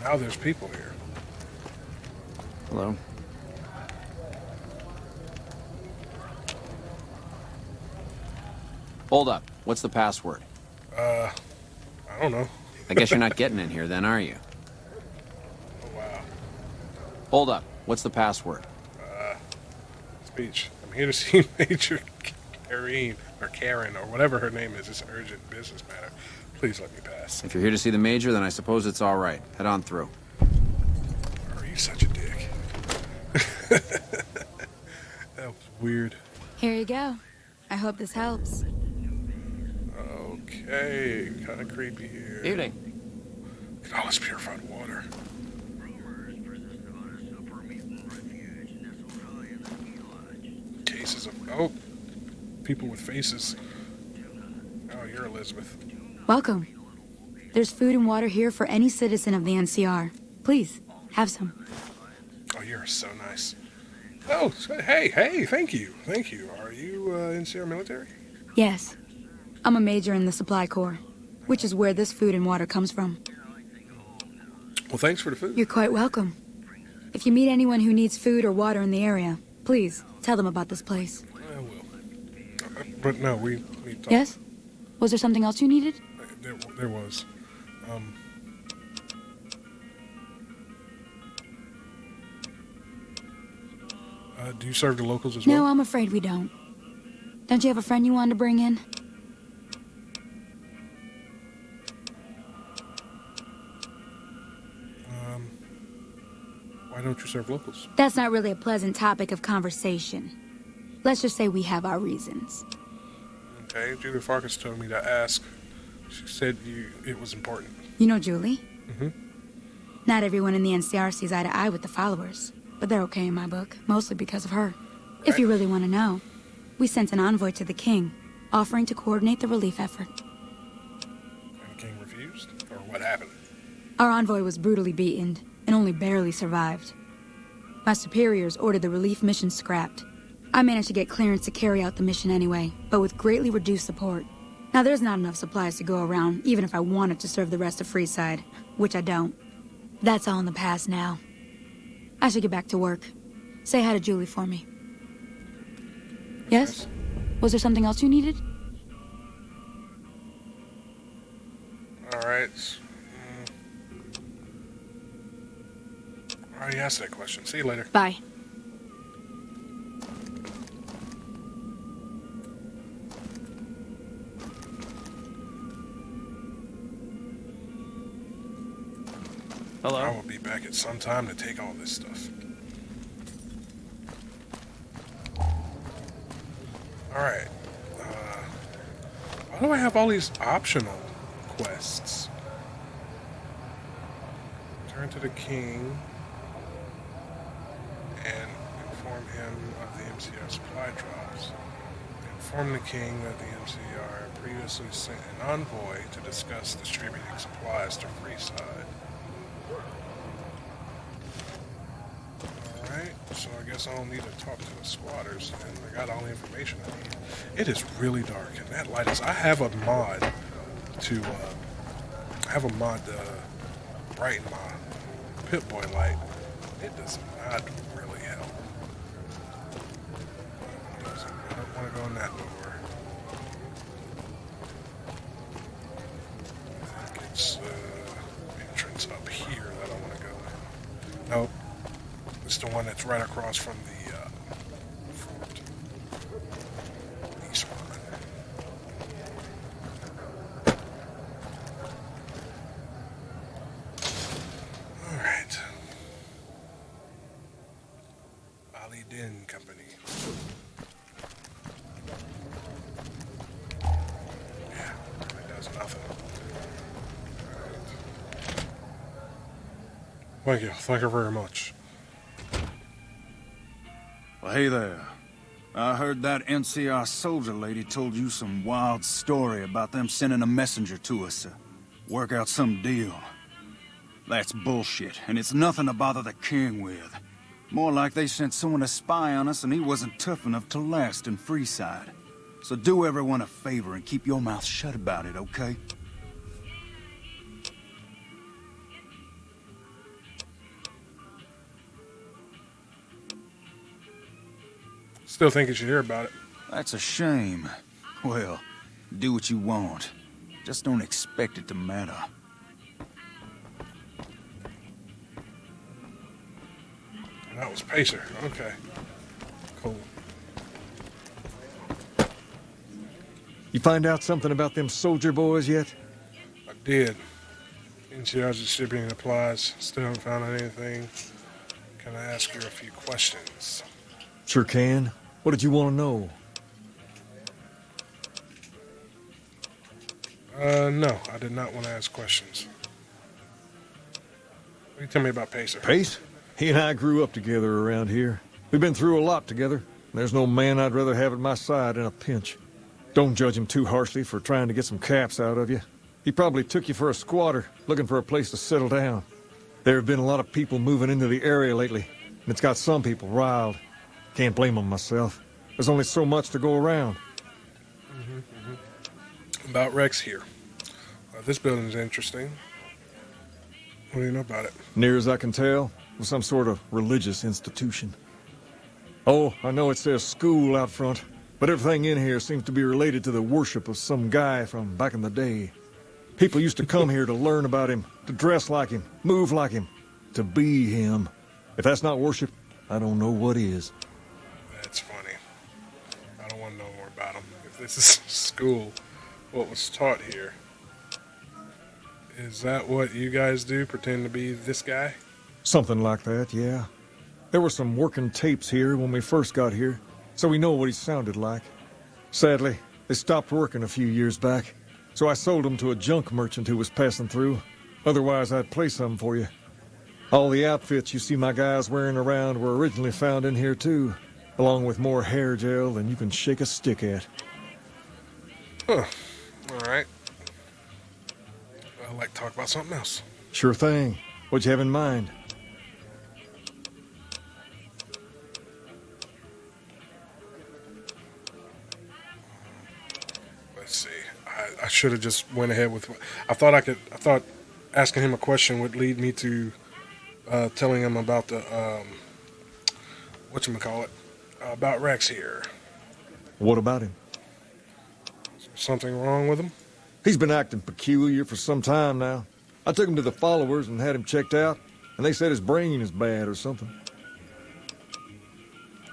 Now there's people here. Hello. Hold up. What's the password? I don't know. I guess you're not getting in here then, are you? Oh, wow. Hold up. What's the password? Speech. I'm here to see Major Karen, or whatever her name is. It's an urgent business matter. Please let me pass. If you're here to see the Major, then I suppose it's all right. Head on through. Are you such a dick? That was weird. Here you go. I hope this helps. Okay, kind of creepy here. Evening. Look at all this purified water. Cases of people with faces. Oh, you're Elizabeth. Welcome. There's food and water here for any citizen of the NCR. Please, have some. Oh, you're so nice. Oh, hey, thank you. Are you NCR military? Yes. I'm a major in the Supply Corps, which is where this food and water comes from. Well, thanks for the food. You're quite welcome. If you meet anyone who needs food or water in the area, please tell them about this place. I will. But no, we talked. Yes? Was there something else you needed? There was. Do you serve the locals as well? No, I'm afraid we don't. Don't you have a friend you wanted to bring in? Why don't you serve locals? That's not really a pleasant topic of conversation. Let's just say we have our reasons. Okay, Julie Farkas told me to ask. She said it was important. You know Julie? Mm-hmm. Not everyone in the NCR sees eye to eye with the followers, but they're okay in my book, mostly because of her. Right. If you really want to know, we sent an envoy to the king, offering to coordinate the relief effort. And the king refused? Or what happened? Our envoy was brutally beaten, and only barely survived. My superiors ordered the relief mission scrapped. I managed to get clearance to carry out the mission anyway, but with greatly reduced support. Now there's not enough supplies to go around, even if I wanted to serve the rest of Freeside, which I don't. That's all in the past now. I should get back to work. Say hi to Julie for me. Yes? Was there something else you needed? Alright. I already asked that question. See you later. Bye. Hello. I will be back at some time to take all this stuff. Alright. Why do I have all these optional quests? Turn to the king and inform him of the MCR supply drops. Inform the king that the MCR previously sent an envoy to discuss distributing supplies to Freeside. Alright, so I guess I don't need to talk to the squatters, and I got all the information I need. It is really dark, and that light is... I have a mod to brighten my Pip-Boy light. It does not really help. I don't want to go in that door. I think it's entrance up here that I want to go in. Nope. It's the one that's right across from the fort. East one. Alright. Ali Din Company. Yeah, that does nothing. Alright. Thank you very much. Well, hey there. I heard that NCR soldier lady told you some wild story about them sending a messenger to us to work out some deal. That's bullshit, and it's nothing to bother the king with. More like they sent someone to spy on us and he wasn't tough enough to last in Freeside. So do everyone a favor and keep your mouth shut about it, okay? Still think you should hear about it. That's a shame. Well, do what you want. Just don't expect it to matter. That was Pacer. Okay. Cool. You find out something about them soldier boys yet? I did. NCR's distributing supplies. Still haven't found anything. Can I ask you a few questions? Sure can. What did you want to know? No, I did not want to ask questions. What can you tell me about Pacer? Pace? He and I grew up together around here. We've been through a lot together. There's no man I'd rather have at my side in a pinch. Don't judge him too harshly for trying to get some caps out of you. He probably took you for a squatter, looking for a place to settle down. There have been a lot of people moving into the area lately, and it's got some people riled. Can't blame them myself. There's only so much to go around. About Rex here. This building's interesting. What do you know about it? Near as I can tell, it was some sort of religious institution. Oh, I know it says school out front, but everything in here seems to be related to the worship of some guy from back in the day. People used to come here to learn about him, to dress like him, move like him, to be him. If that's not worship, I don't know what is. That's funny. I don't want to know more about him. If this is school, what was taught here, is that what you guys do? Pretend to be this guy? Something like that, yeah. There were some working tapes here when we first got here, so we know what he sounded like. Sadly, they stopped working a few years back, so I sold them to a junk merchant who was passing through. Otherwise, I'd play some for you. All the outfits you see my guys wearing around were originally found in here, too, along with more hair gel than you can shake a stick at. Huh. All right. I'd like to talk about something else. Sure thing. What'd you have in mind? Let's see. I should have just went ahead with... I thought asking him a question would lead me to telling him about the... whatchamacallit? About Rex here. What about him? Is there something wrong with him? He's been acting peculiar for some time now. I took him to the followers and had him checked out, and they said his brain is bad or something.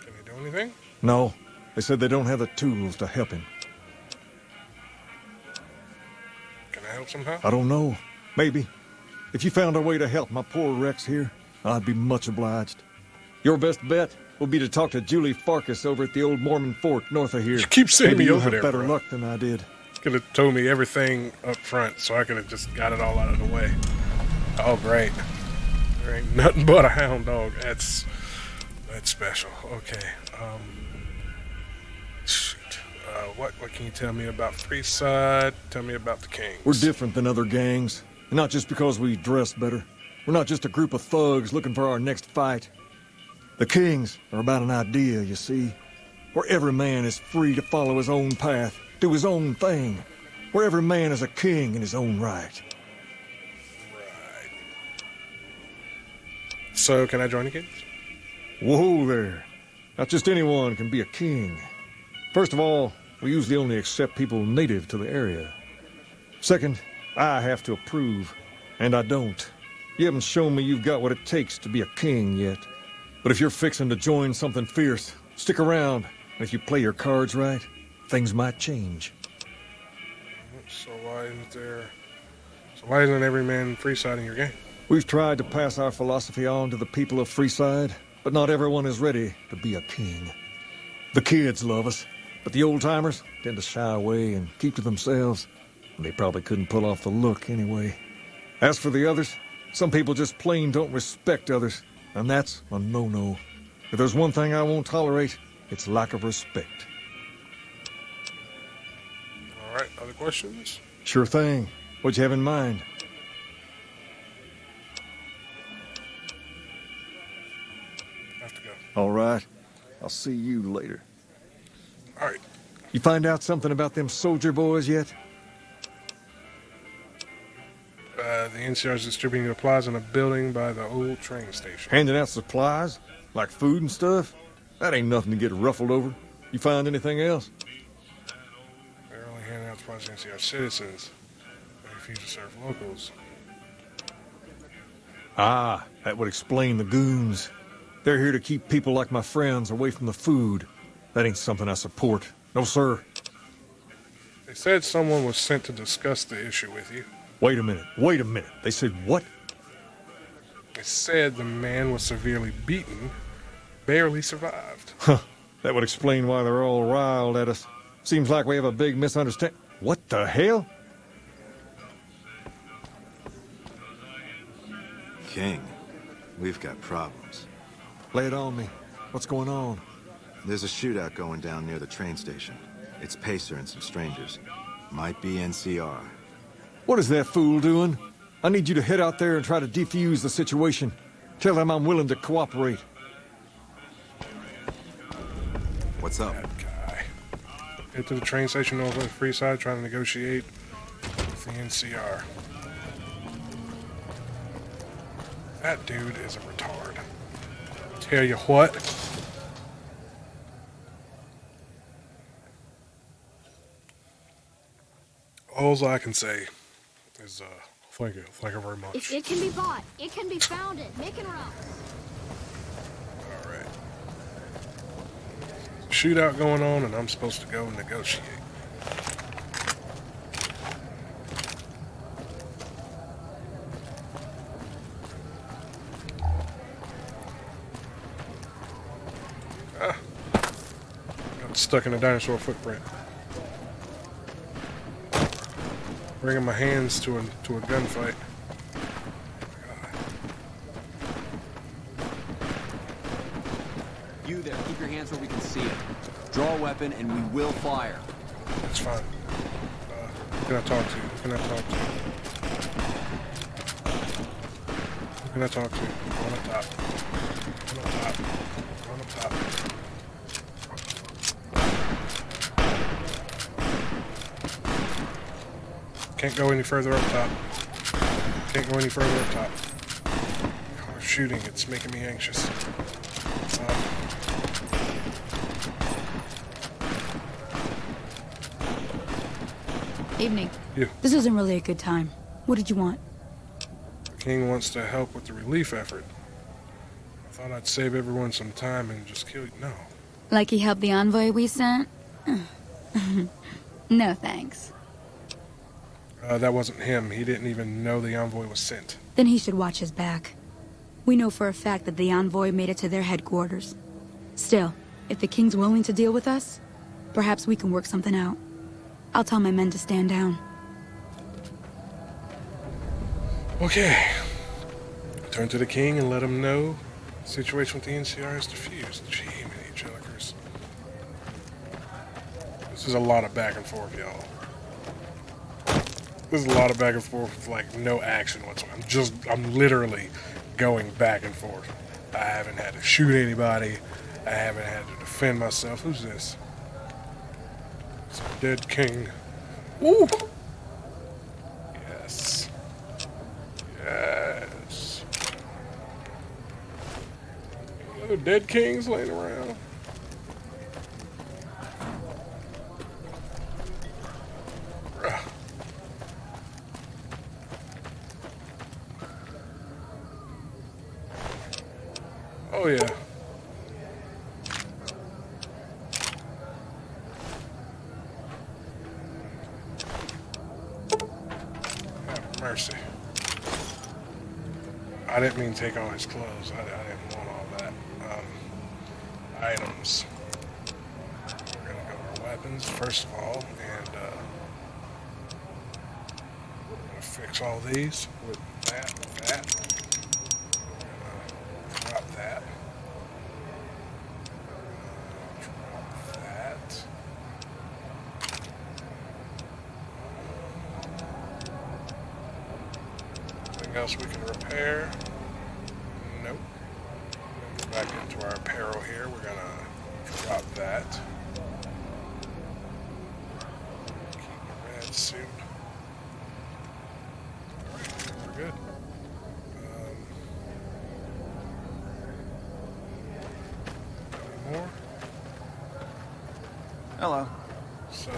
Can he do anything? No, they said they don't have the tools to help him. Can I help somehow? I don't know. Maybe. If you found a way to help my poor Rex here, I'd be much obliged. Your best bet will be to talk to Julie Farkas over at the old Mormon fort north of here. You keep sending me Maybe you'll over have there, better bro. luck than I did. Could have told me everything up front, so I could have just got it all out of the way. Oh, great. There ain't nothing but a hound dog. That's special. Okay. Shoot. What can you tell me about Freeside? Tell me about the Kings. We're different than other gangs. And not just because we dress better. We're not just a group of thugs looking for our next fight. The Kings are about an idea, you see. Where every man is free to follow his own path, do his own thing. Where every man is a king in his own right. Right. So, can I join the Kings? Whoa there. Not just anyone can be a king. First of all, we usually only accept people native to the area. Second, I have to approve, and I don't. You haven't shown me you've got what it takes to be a king yet. But if you're fixing to join something fierce, stick around. And if you play your cards right, things might change. So why isn't every man Freeside in your gang? We've tried to pass our philosophy on to the people of Freeside, but not everyone is ready to be a king. The kids love us, but the old-timers tend to shy away and keep to themselves. And they probably couldn't pull off the look anyway. As for the others, some people just plain don't respect others, and that's a no-no. If there's one thing I won't tolerate, it's lack of respect. All right, other questions? Sure thing. What'd you have in mind? Have to go. All right. I'll see you later. All right. You find out something about them soldier boys yet? The NCR is distributing supplies in a building by the old train station. Handing out supplies? Like food and stuff? That ain't nothing to get ruffled over. You find anything else? They're only handing out supplies to NCR citizens. They refuse to serve locals. Ah, that would explain the goons. They're here to keep people like my friends away from the food. That ain't something I support. No, sir. They said someone was sent to discuss the issue with you. Wait a minute. They said what? They said the man was severely beaten, barely survived. Huh. That would explain why they're all riled at us. Seems like we have a big misunderstanding. What the hell? King, we've got problems. Lay it on me. What's going on? There's a shootout going down near the train station. It's Pacer and some strangers. Might be NCR. What is that fool doing? I need you to head out there and try to defuse the situation. Tell them I'm willing to cooperate. What's up? That guy. Head to the train station over at Freeside, trying to negotiate with the NCR. That dude is a retard. Tell you what. All I can say is, thank you very much. It can be bought. It can be found at Mick and Ralph's. Alright. Shootout going on, and I'm supposed to go negotiate. Got stuck in a dinosaur footprint. Bringing my hands to a gunfight. You there, keep your hands where we can see it. Draw a weapon and we will fire. That's fine. Who can I talk to? Who can I talk to? Who can I talk to? One up top. One up top. One up top. Can't go any further up top. Can't go any further up top. Oh, shooting, it's making me anxious. Evening. You. This isn't really a good time. What did you want? The king wants to help with the relief effort. I thought I'd save everyone some time and just kill you. No. Like he helped the envoy we sent? No thanks. That wasn't him. He didn't even know the envoy was sent. Then he should watch his back. We know for a fact that the envoy made it to their headquarters. Still, if the king's willing to deal with us, perhaps we can work something out. I'll tell my men to stand down. Okay. Turn to the king and let him know the situation with the NCR is diffused. Gee, many jokers. This This is a lot of back and forth, y'all. This is a lot of back and forth with, like, no action whatsoever. I'm literally going back and forth. I haven't had to shoot anybody. I haven't had to defend myself. Who's this? It's a dead king. Ooh! Yes. Yes. Any other dead kings laying around? Bruh. Oh yeah. Have mercy. I didn't mean to take all his clothes. I didn't want all that. Items. We're gonna go to our weapons first of all, and we're gonna fix all these with that, drop that. Drop that. Anything else we can repair? Nope. Go back into our apparel here. We're gonna drop that. Keep the red suit. Alright, we're good. Any more? Hello. So.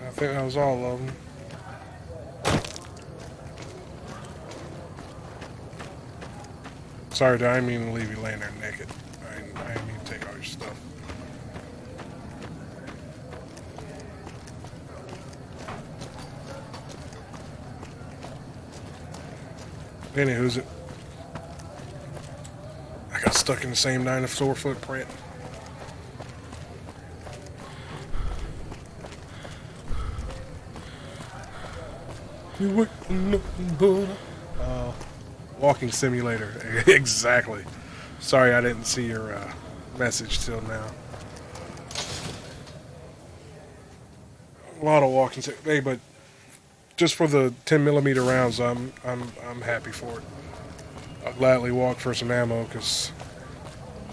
I think that was all of them. Sorry, I didn't mean to leave you laying there naked. I didn't mean to take all your stuff. Anywho's it? I got stuck in the same dinosaur footprint. Walking simulator. Exactly. Sorry I didn't see your message till now. A lot of walking. Hey, but just for the 10mm rounds, I'm happy for it. I'll gladly walk for some ammo because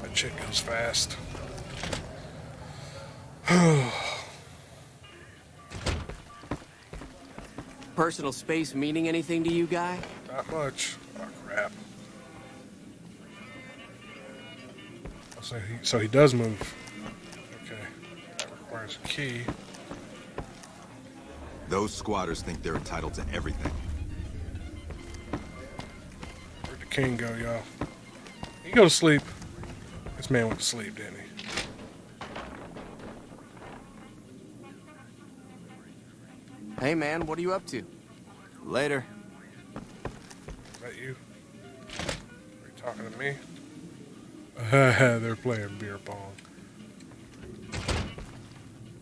that shit goes fast. Personal space meaning anything to you, guy? Not much. Oh, crap. So he does move. Okay. That requires a key. Those squatters think they're entitled to everything. Where'd the king go, y'all? He go to sleep. This man went to sleep, didn't he? Hey, man, what are you up to? Later. Is that you? Are you talking to me? They're playing beer pong.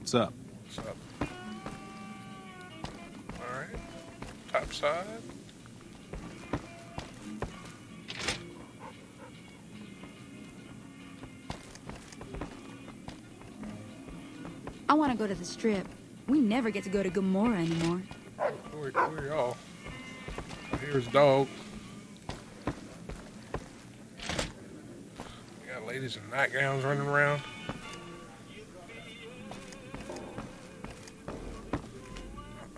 What's up? What's up? Alright. Top side. I want to go to the strip. We never get to go to Gomorrah anymore. Where y'all? Here's dog. You got ladies in nightgowns running around.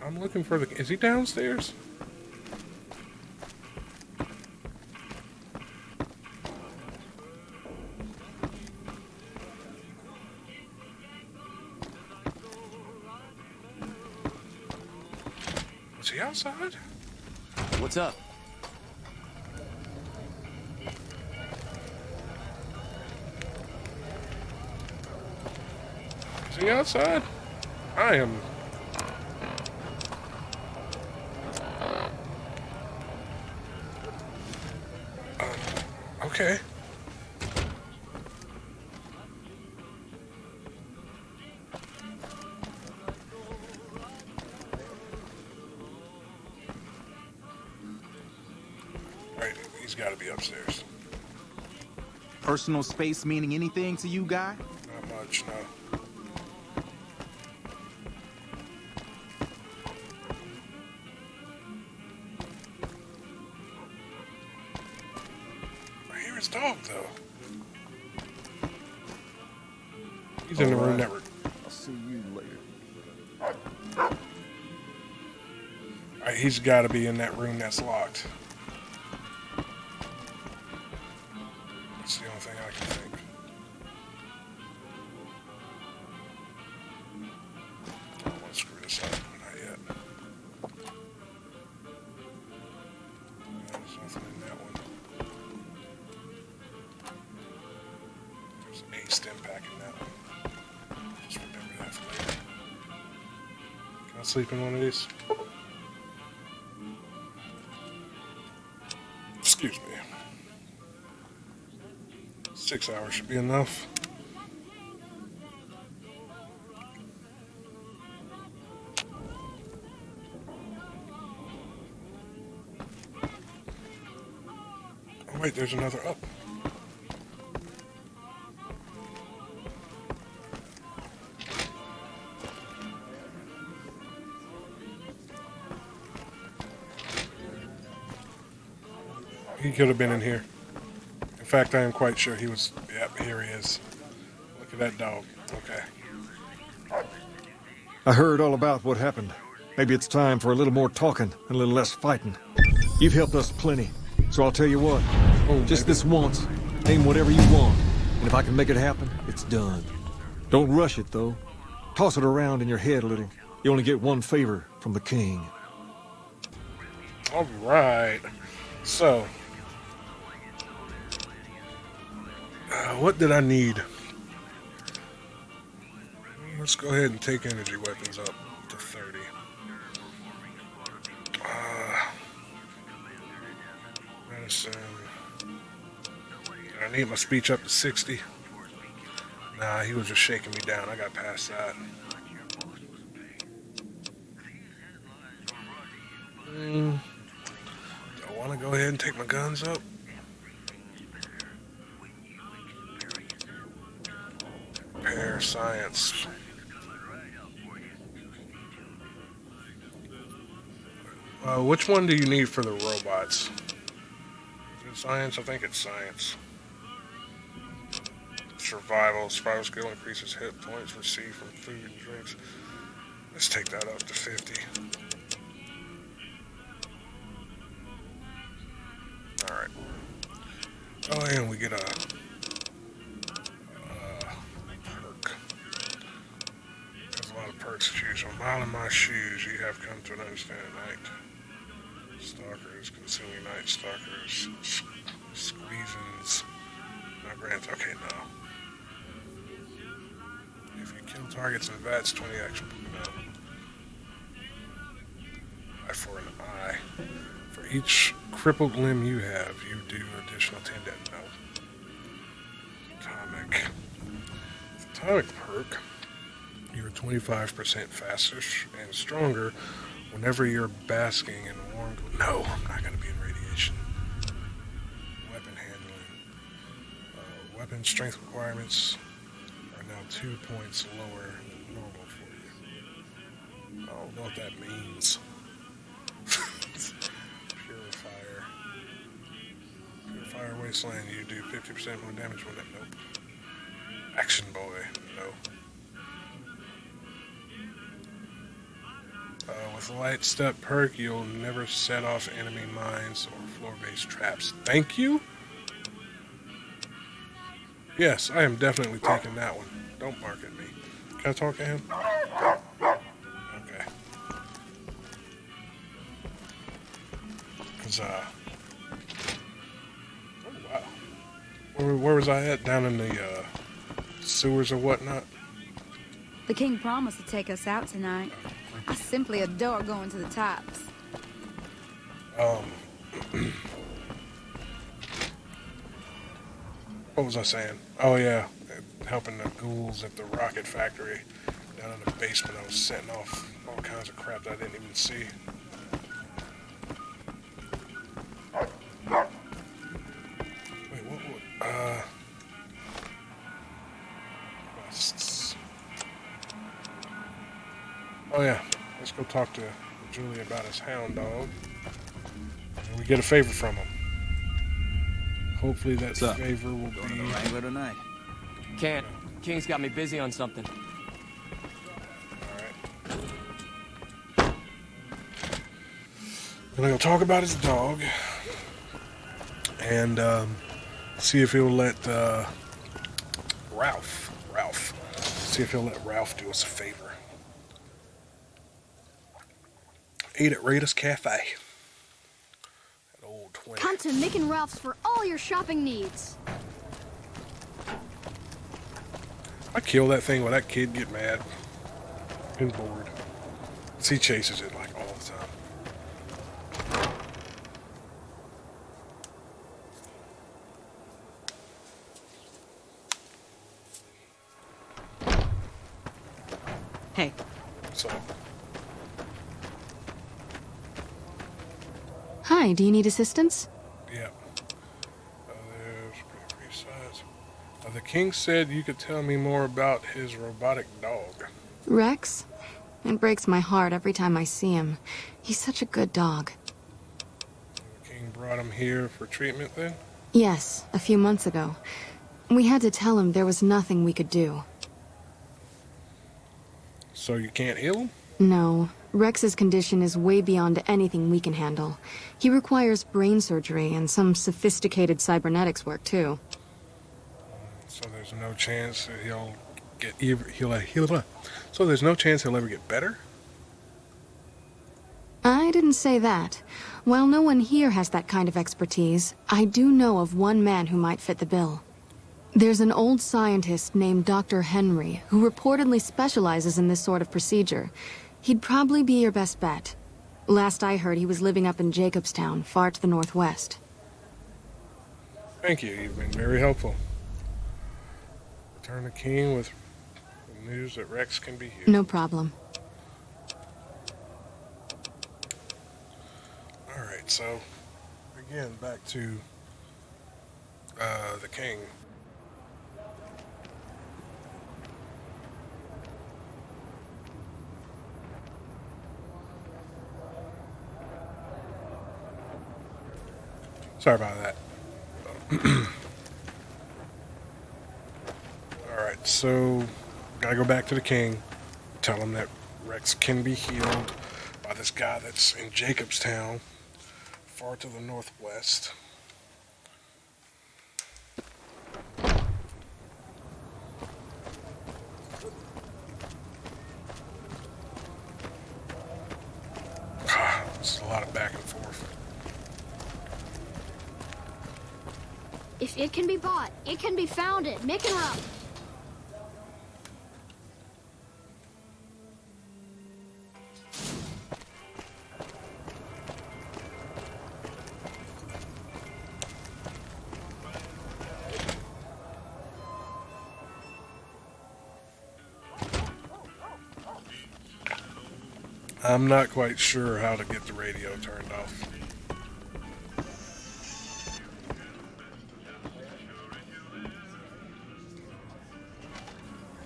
I'm looking for the... Is he downstairs? Is he outside? What's up? Is he outside? I am... Okay. He's got to be upstairs. Personal space meaning anything to you, guy? Not much, no. I hear his dog, though. He's in the room network. I'll see you later. Alright, he's got to be in that room that's locked. That's the only thing I can think. I don't want to screw this up. Not yet. There's nothing in that one. There's a stim pack in that one. Just remember that for later. Can I sleep in one of these? Excuse me. 6 hours should be enough. Oh wait, there's another up. He could have been in here. In fact, I am quite sure he was. Yep, here he is. Look at that dog. Okay. I heard all about what happened. Maybe it's time for a little more talking and a little less fighting. You've helped us plenty, so I'll tell you what. Just this once, name whatever you want, and if I can make it happen, it's done. Don't rush it, though. Toss it around in your head a little. You only get one favor from the king. All right. So, what did I need? Let's go ahead and take energy weapons up to 30. Medicine. I need my speech up to 60. Nah, he was just shaking me down. I got past that. Do I want to go ahead and take my guns up? Repair science. Which one do you need for the robots? Is it science? I think it's science. Survival. Survival skill increases hit points received from food and drinks. Let's take that up to 50. Alright. Oh, and we get a perk. There's a lot of perks to choose from. Mile in my shoes, you have come to an understanding. Night Stalkers, consuming Night Stalkers, Squeezins, not grants. Okay, no. If you kill targets in VATs, 20 action. No. Eye for an eye. For each crippled limb you have, you do additional 10 dead. No. Atomic perk. You're 25% faster and stronger whenever you're basking in warm. No, I'm not going to be in radiation. Weapon handling. Weapon strength requirements are now 2 points lower than normal for you. I don't know what that means. Purifier Wasteland, you do 50% more damage when it. Nope. Action Boy, no. With Light Step perk, you'll never set off enemy mines or floor-based traps. Thank you? Yes, I am definitely taking that one. Don't bark at me. Can I talk to him? Okay. Because, oh, wow. Where was I at? Down in the, sewers or whatnot? The king promised to take us out tonight. I simply adore going to the tops. What was I saying? Oh yeah, helping the ghouls at the rocket factory down in the basement. I was setting off all kinds of crap that I didn't even see. quests. Oh yeah, let's go talk to Julie about his hound dog. And we get a favor from him. Hopefully that favor will be... the Wrangler tonight? Can't. King's got me busy on something. I'm gonna go talk about his dog and see if he'll let Ralph do us a favor. Eat at Rita's Cafe. That old 20. Come to Mick and Ralph's for all your shopping needs. I kill that thing when that kid get mad and bored. He chases it like all the time. Hey. So. Hi, do you need assistance? Yeah. There's three sides. The king said you could tell me more about his robotic dog. Rex? It breaks my heart every time I see him. He's such a good dog. The king brought him here for treatment then? Yes, a few months ago. We had to tell him there was nothing we could do. So you can't heal him? No. Rex's condition is way beyond anything we can handle. He requires brain surgery and some sophisticated cybernetics work, too. So there's no chance that he'll So there's no chance he'll ever get better? I didn't say that. While no one here has that kind of expertise, I do know of one man who might fit the bill. There's an old scientist named Dr. Henry who reportedly specializes in this sort of procedure. He'd probably be your best bet. Last I heard, he was living up in Jacobstown, far to the northwest. Thank you. You've been very helpful. Return the king with the news that Rex can be healed. No problem. Alright, so again, back to the king. Sorry about that. Alright, so gotta go back to the king, tell him that Rex can be healed by this guy that's in Jacobstown, far to the northwest. This is a lot of back and forth. If it can be bought, it can be found at Mick and Ralph. I'm not quite sure how to get the radio turned off.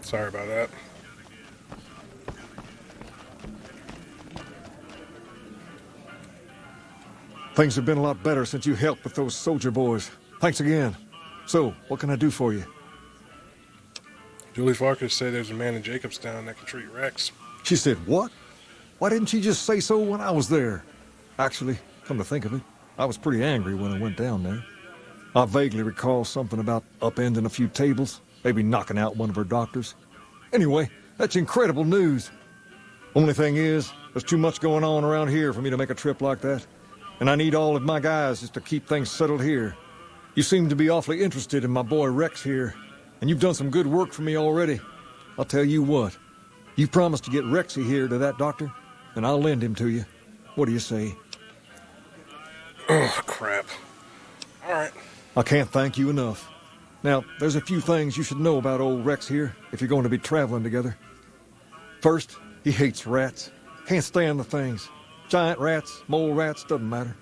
Sorry about that. Things have been a lot better since you helped with those soldier boys. Thanks again. So, what can I do for you? Julie Farkas said there's a man in Jacobstown that can treat Rex. She said what? Why didn't she just say so when I was there? Actually, come to think of it, I was pretty angry when I went down there. I vaguely recall something about upending a few tables, maybe knocking out one of her doctors. Anyway, that's incredible news. Only thing is, there's too much going on around here for me to make a trip like that. And I need all of my guys just to keep things settled here. You seem to be awfully interested in my boy Rex here, and you've done some good work for me already. I'll tell you what, you promised to get Rexy here to that doctor, and I'll lend him to you. What do you say? Oh, crap. All right. I can't thank you enough. Now, there's a few things you should know about old Rex here if you're going to be traveling together. First, he hates rats. Can't stand the things. Giant rats, mole rats, doesn't matter.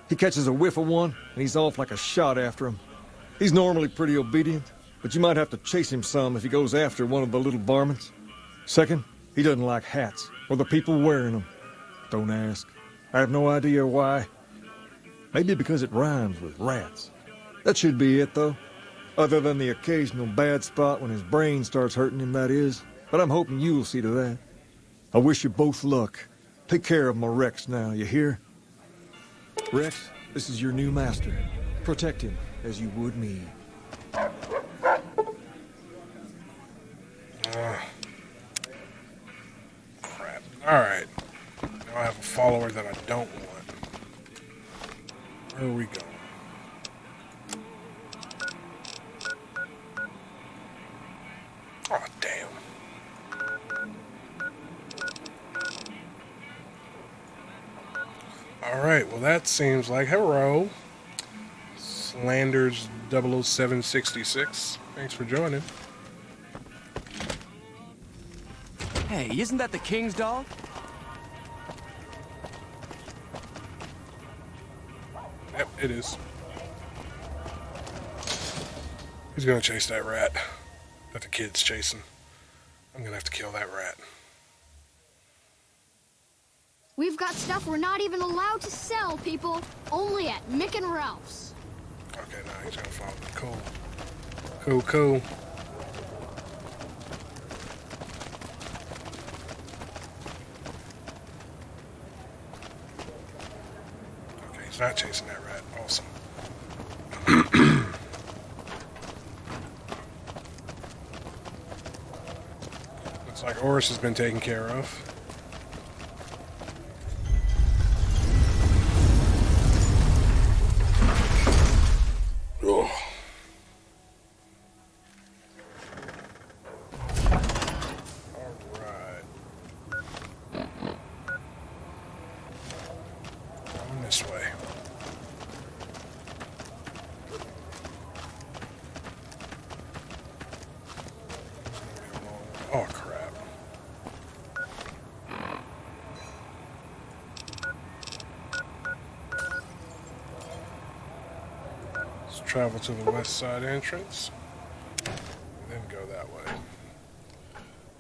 He catches a whiff of one, and he's off like a shot after him. He's normally pretty obedient, but you might have to chase him some if he goes after one of the little varmints. Second, he doesn't like hats, or the people wearing them. Don't ask. I have no idea why. Maybe because it rhymes with rats. That should be it, though. Other than the occasional bad spot when his brain starts hurting him, that is. But I'm hoping you'll see to that. I wish you both luck. Take care of my Rex now, you hear? Rex, this is your new master. Protect him as you would me. Crap. Alright. Now I have a follower that I don't want. Where are we going? Oh, damn. Alright, well that seems like... Hello. Slanders 00766. Thanks for joining. Hey, isn't that the king's dog? Yep, it is. He's gonna chase that rat that the kid's chasing. I'm gonna have to kill that rat. We've got stuff we're not even allowed to sell, people. Only at Mick and Ralph's. Okay, now he's gonna follow me. Cool. Cool, cool. Okay, he's not chasing that rat. Awesome. Looks like Horus has been taken care of. Oh. Alright. Going this way. Oh, crap. Let's travel to the west side entrance, and then go that way.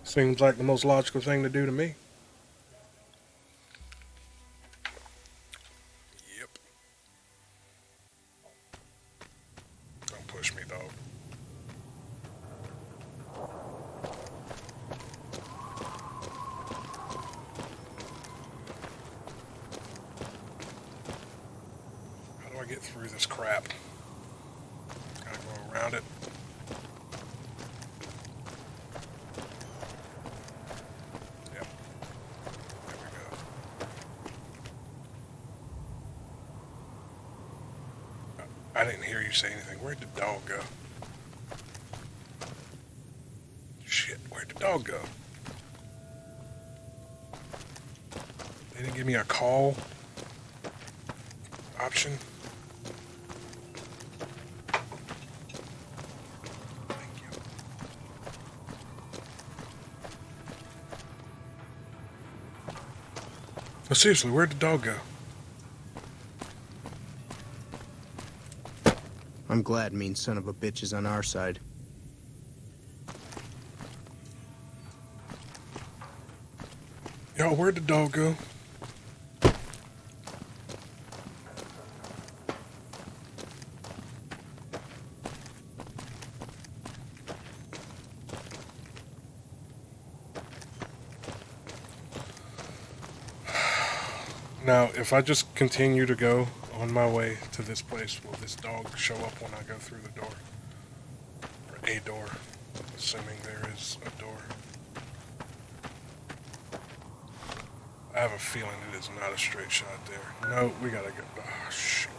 Seems like the most logical thing to do to me. Yep. Don't push me, dog. How do I get through this crap? Gotta go around it. Yep. There we go. I didn't hear you say anything. Where'd the dog go? Shit, where'd the dog go? They didn't give me a call option. No, seriously, where'd the dog go? I'm glad mean son of a bitch is on our side. Yo, where'd the dog go? Now, if I just continue to go on my way to this place, will this dog show up when I go through the door? Or a door, assuming there is a door. I have a feeling it is not a straight shot there. No, we gotta go. Oh, shit.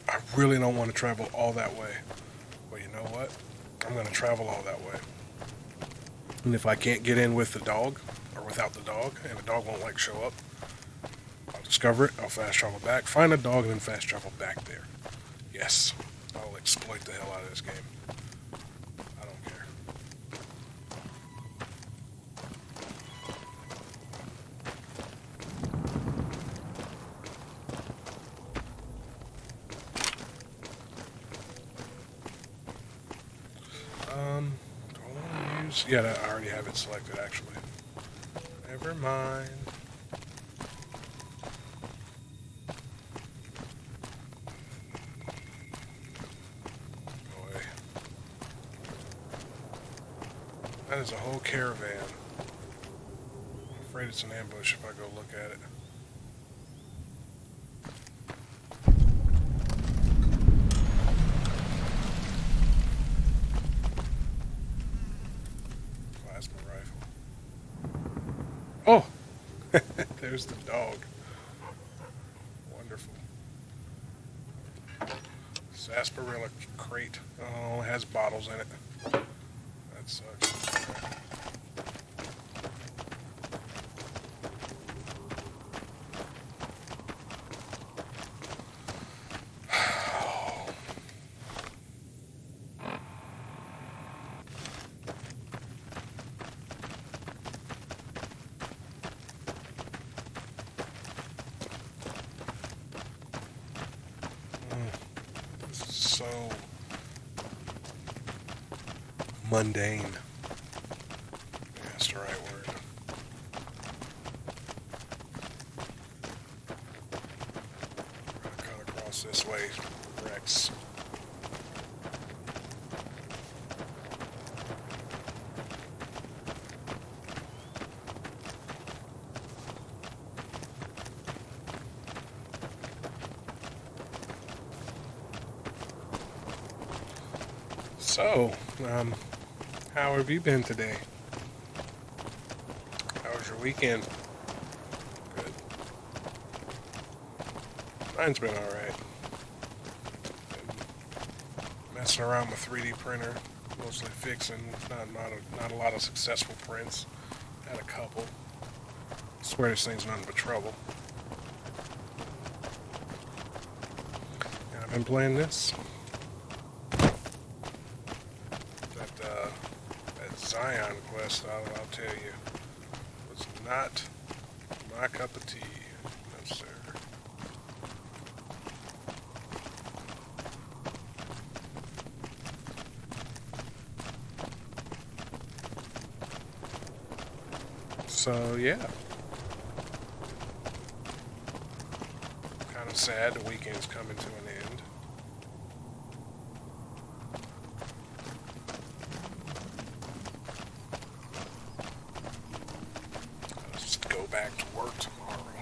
I really don't want to travel all that way. Well, you know what? I'm going to travel all that way. And if I can't get in with the dog, or without the dog, and the dog won't like show up. I'll discover it, I'll fast travel back, find a dog, and then fast travel back there. Yes, I'll exploit the hell out of this game. I don't care. Do I want to use... Yeah, I already have it selected, actually. Never mind. Boy. That is a whole caravan. I'm afraid it's an ambush if I go look at it. Oh! There's the dog. Wonderful. Sarsaparilla crate. Oh, it has bottles in it. That sucks. So mundane. Yeah, that's the right word. I'm gonna cut across this way, Rex. So, how have you been today? How was your weekend? Good. Mine's been alright. Messing around with 3D printer, mostly fixing, not a lot of successful prints. Had a couple. I swear this thing's nothing but trouble. And I've been playing this. Zion quest, I'll tell you, was not my cup of tea. No, sir. So, yeah. Kind of sad the weekend's coming to an end. Back to work tomorrow.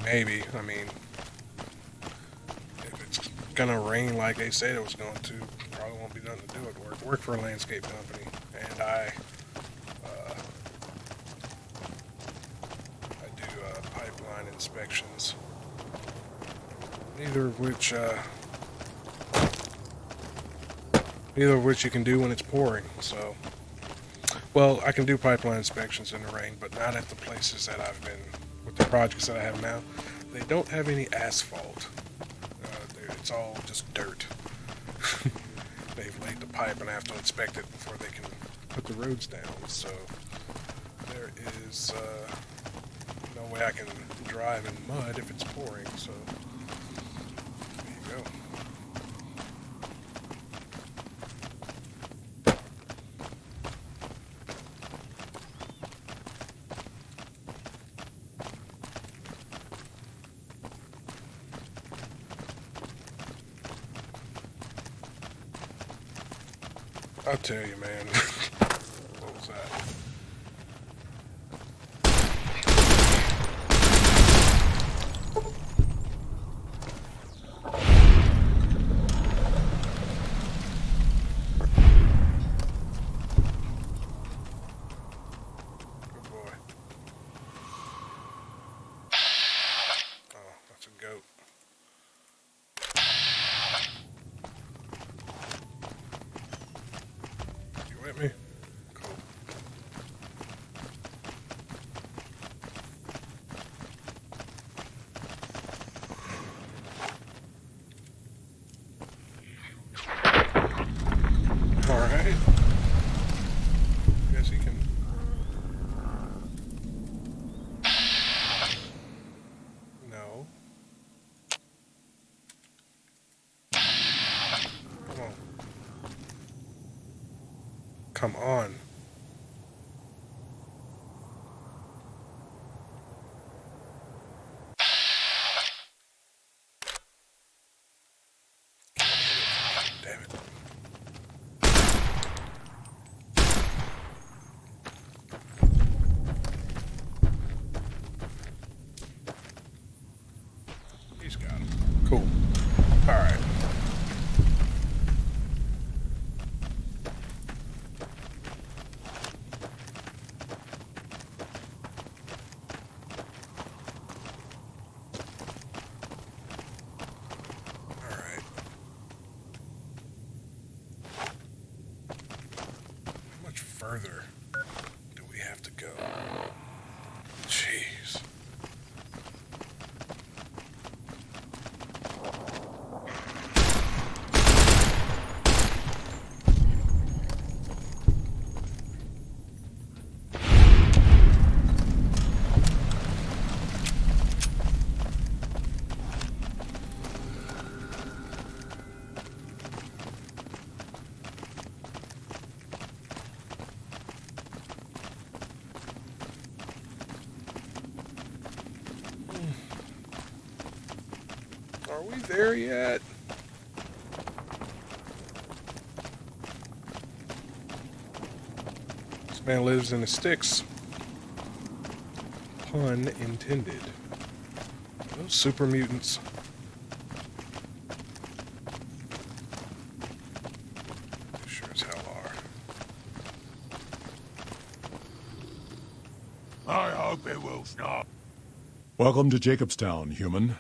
Maybe. I mean, if it's gonna rain like they said it was going to, probably won't be nothing to do at work. Work for a landscape company, and I do pipeline inspections. Neither of which you can do when it's pouring. So. Well, I can do pipeline inspections in the rain, but not at the places that I've been, with the projects that I have now. They don't have any asphalt. It's all just dirt. They've laid the pipe and I have to inspect it before they can put the roads down. So there is no way I can drive in mud if it's pouring. So there you go. I'll tell you, man. What was that? Good boy. Oh, that's a goat. You with me? Come on. Damn it. He's got him. Cool. All right. Further do we have to go? Jeez. Are we there yet? This man lives in the sticks. Pun intended. Those super mutants. They sure as hell are. I hope it will stop. Welcome to Jacobstown, human.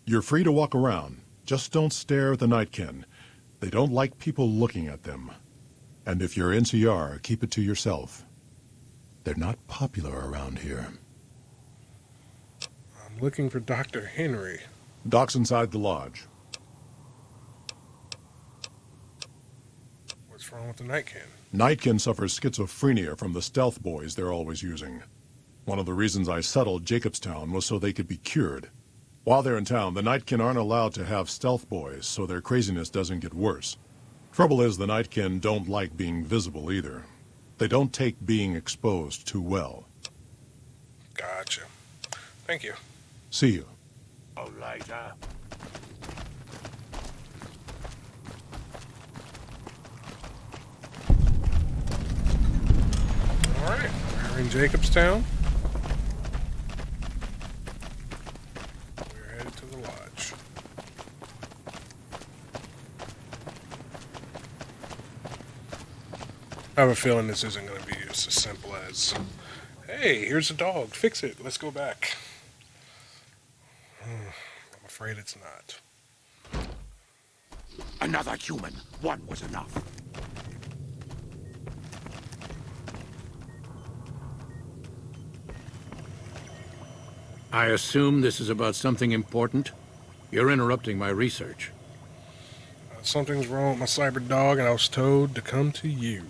You're free to walk around. Just don't stare at the Nightkin. They don't like people looking at them. And if you're NCR, keep it to yourself. They're not popular around here. I'm looking for Dr. Henry. Doc's inside the lodge. What's wrong with the Nightkin? Nightkin suffers schizophrenia from the stealth boys they're always using. One of the reasons I settled Jacobstown was so they could be cured. While they're in town, the Nightkin aren't allowed to have stealth boys, so their craziness doesn't get worse. Trouble is, the Nightkin don't like being visible either. They don't take being exposed too well. Gotcha. Thank you. See you. Oh, later. Alright, we're in Jacobstown. We're headed to the lodge. I have a feeling this isn't going to be just as simple as, hey, here's a dog, fix it, let's go back. I'm afraid it's not. Another human. One was enough. I assume this is about something important? You're interrupting my research. Something's wrong with my cyber dog, and I was told to come to you.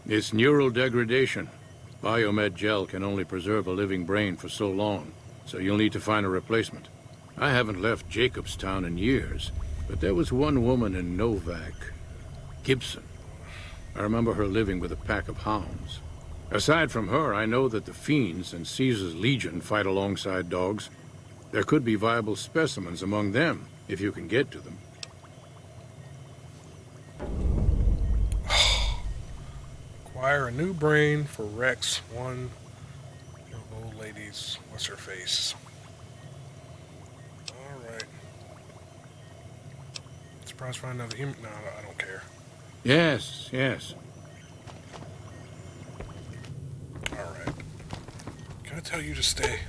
It's neural degradation. Biomed gel can only preserve a living brain for so long, so you'll need to find a replacement. I haven't left Jacobstown in years, but there was one woman in NVAC, Gibson. I remember her living with a pack of hounds. Aside from her, I know that the Fiends and Caesar's Legion fight alongside dogs. There could be viable specimens among them, if you can get to them. Acquire a new brain for Rex, one of old ladies. What's her face? Alright. Surprised to find another human. No, I don't care. Yes, yes. Alright. Can I tell you to stay?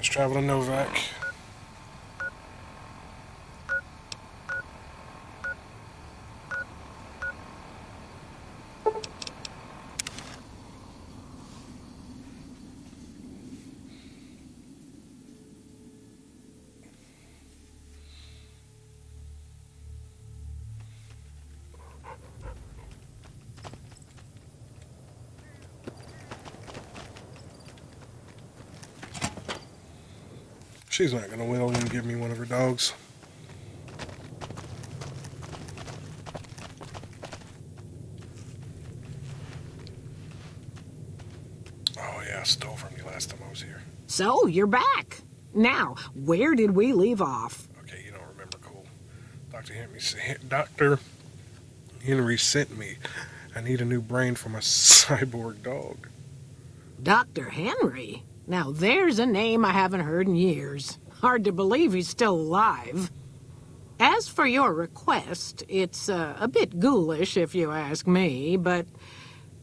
Travel to NVAC. She's not gonna will and give me one of her dogs. Oh yeah, I stole from you last time I was here. So, you're back. Now, where did we leave off? Okay, you don't remember, cool. Dr. Henry sent me. I need a new brain for my cyborg dog. Dr. Henry? Now there's a name I haven't heard in years. Hard to believe he's still alive. As for your request, it's a bit ghoulish if you ask me, but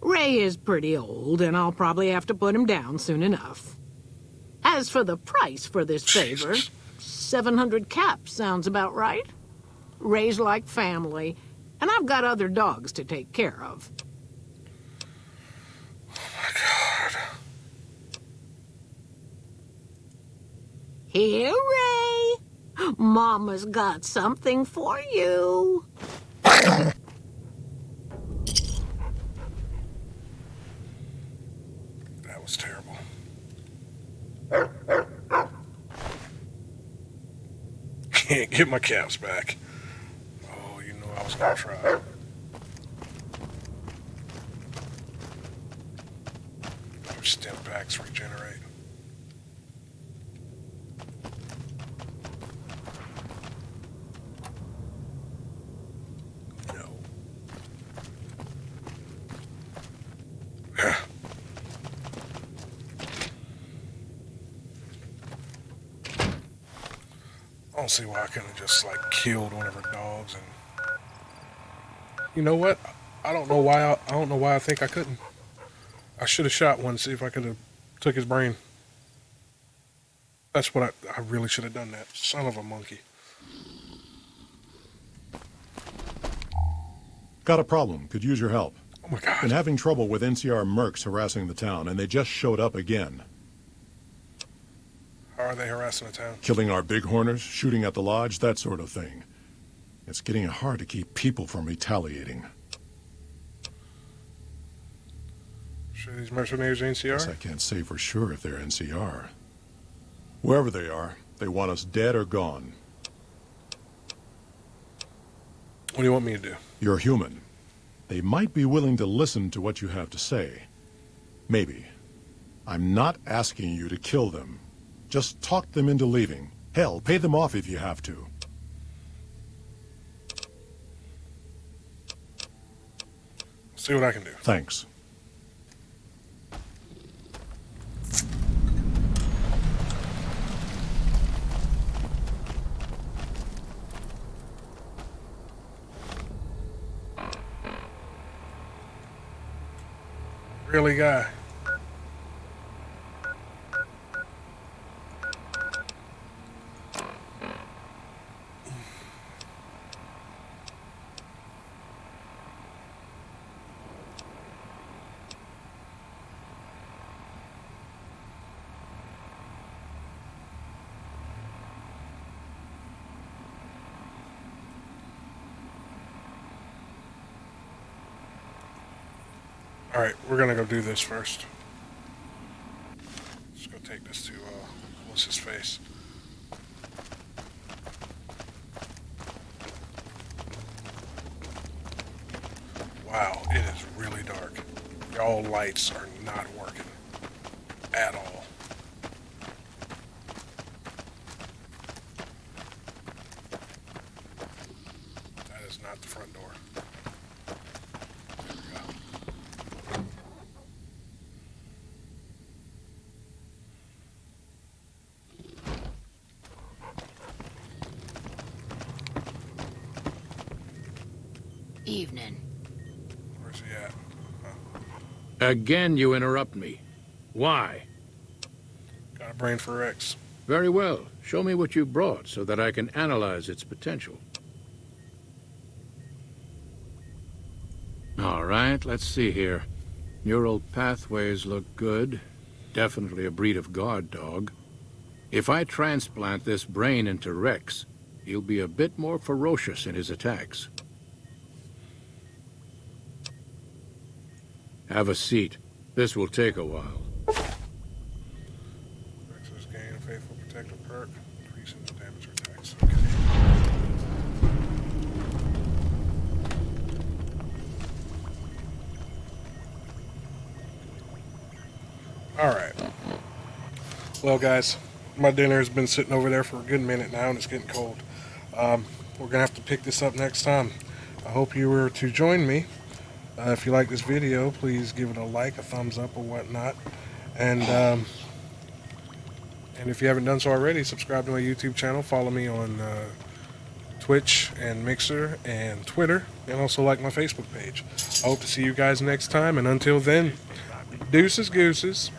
Ray is pretty old and I'll probably have to put him down soon enough. As for the price for this favor, 700 caps sounds about right. Ray's like family, and I've got other dogs to take care of. Here, Ray. Mama's got something for you. That was terrible. Can't get my caps back. Oh, you know I was gonna try. Our stim packs regenerate. I don't see why I couldn't have just like killed one of her dogs. And you know what? I don't know why. I don't know why I think I couldn't. I should have shot one to see if I could have took his brain. That's what I really should have done. That son of a monkey. Got a problem. Could use your help. Oh my God. Been having trouble with NCR mercs harassing the town, and they just showed up again. How are they harassing the town? Killing our bighorners, shooting at the lodge, that sort of thing. It's getting hard to keep people from retaliating. Sure these mercenaries are NCR? Guess I can't say for sure if they're NCR. Wherever they are, they want us dead or gone. What do you want me to do? You're human. They might be willing to listen to what you have to say. Maybe. I'm not asking you to kill them. Just talk them into leaving. Hell, pay them off if you have to. See what I can do. Thanks. Really, guy? Alright, we're gonna go do this first. Let's go take this to, what's his face? Wow, it is really dark. Y'all lights are not working. At all. That is not the front door. Evening. Where's he at? Again, you interrupt me. Why? Got a brain for Rex. Very well. Show me what you brought so that I can analyze its potential. All right, let's see here. Neural pathways look good. Definitely a breed of guard dog. If I transplant this brain into Rex, he'll be a bit more ferocious in his attacks. Have a seat. This will take a while. Rex's gain Faithful Protector perk, increasing the damage or attacks. Okay. Alright. Well, guys, my dinner has been sitting over there for a good minute now, and it's getting cold. We're going to have to pick this up next time. I hope you were to join me. If you like this video, please give it a like, a thumbs up, or whatnot. And if you haven't done so already, subscribe to my YouTube channel. Follow me on Twitch and Mixer and Twitter. And also like my Facebook page. I hope to see you guys next time. And until then, deuces gooses.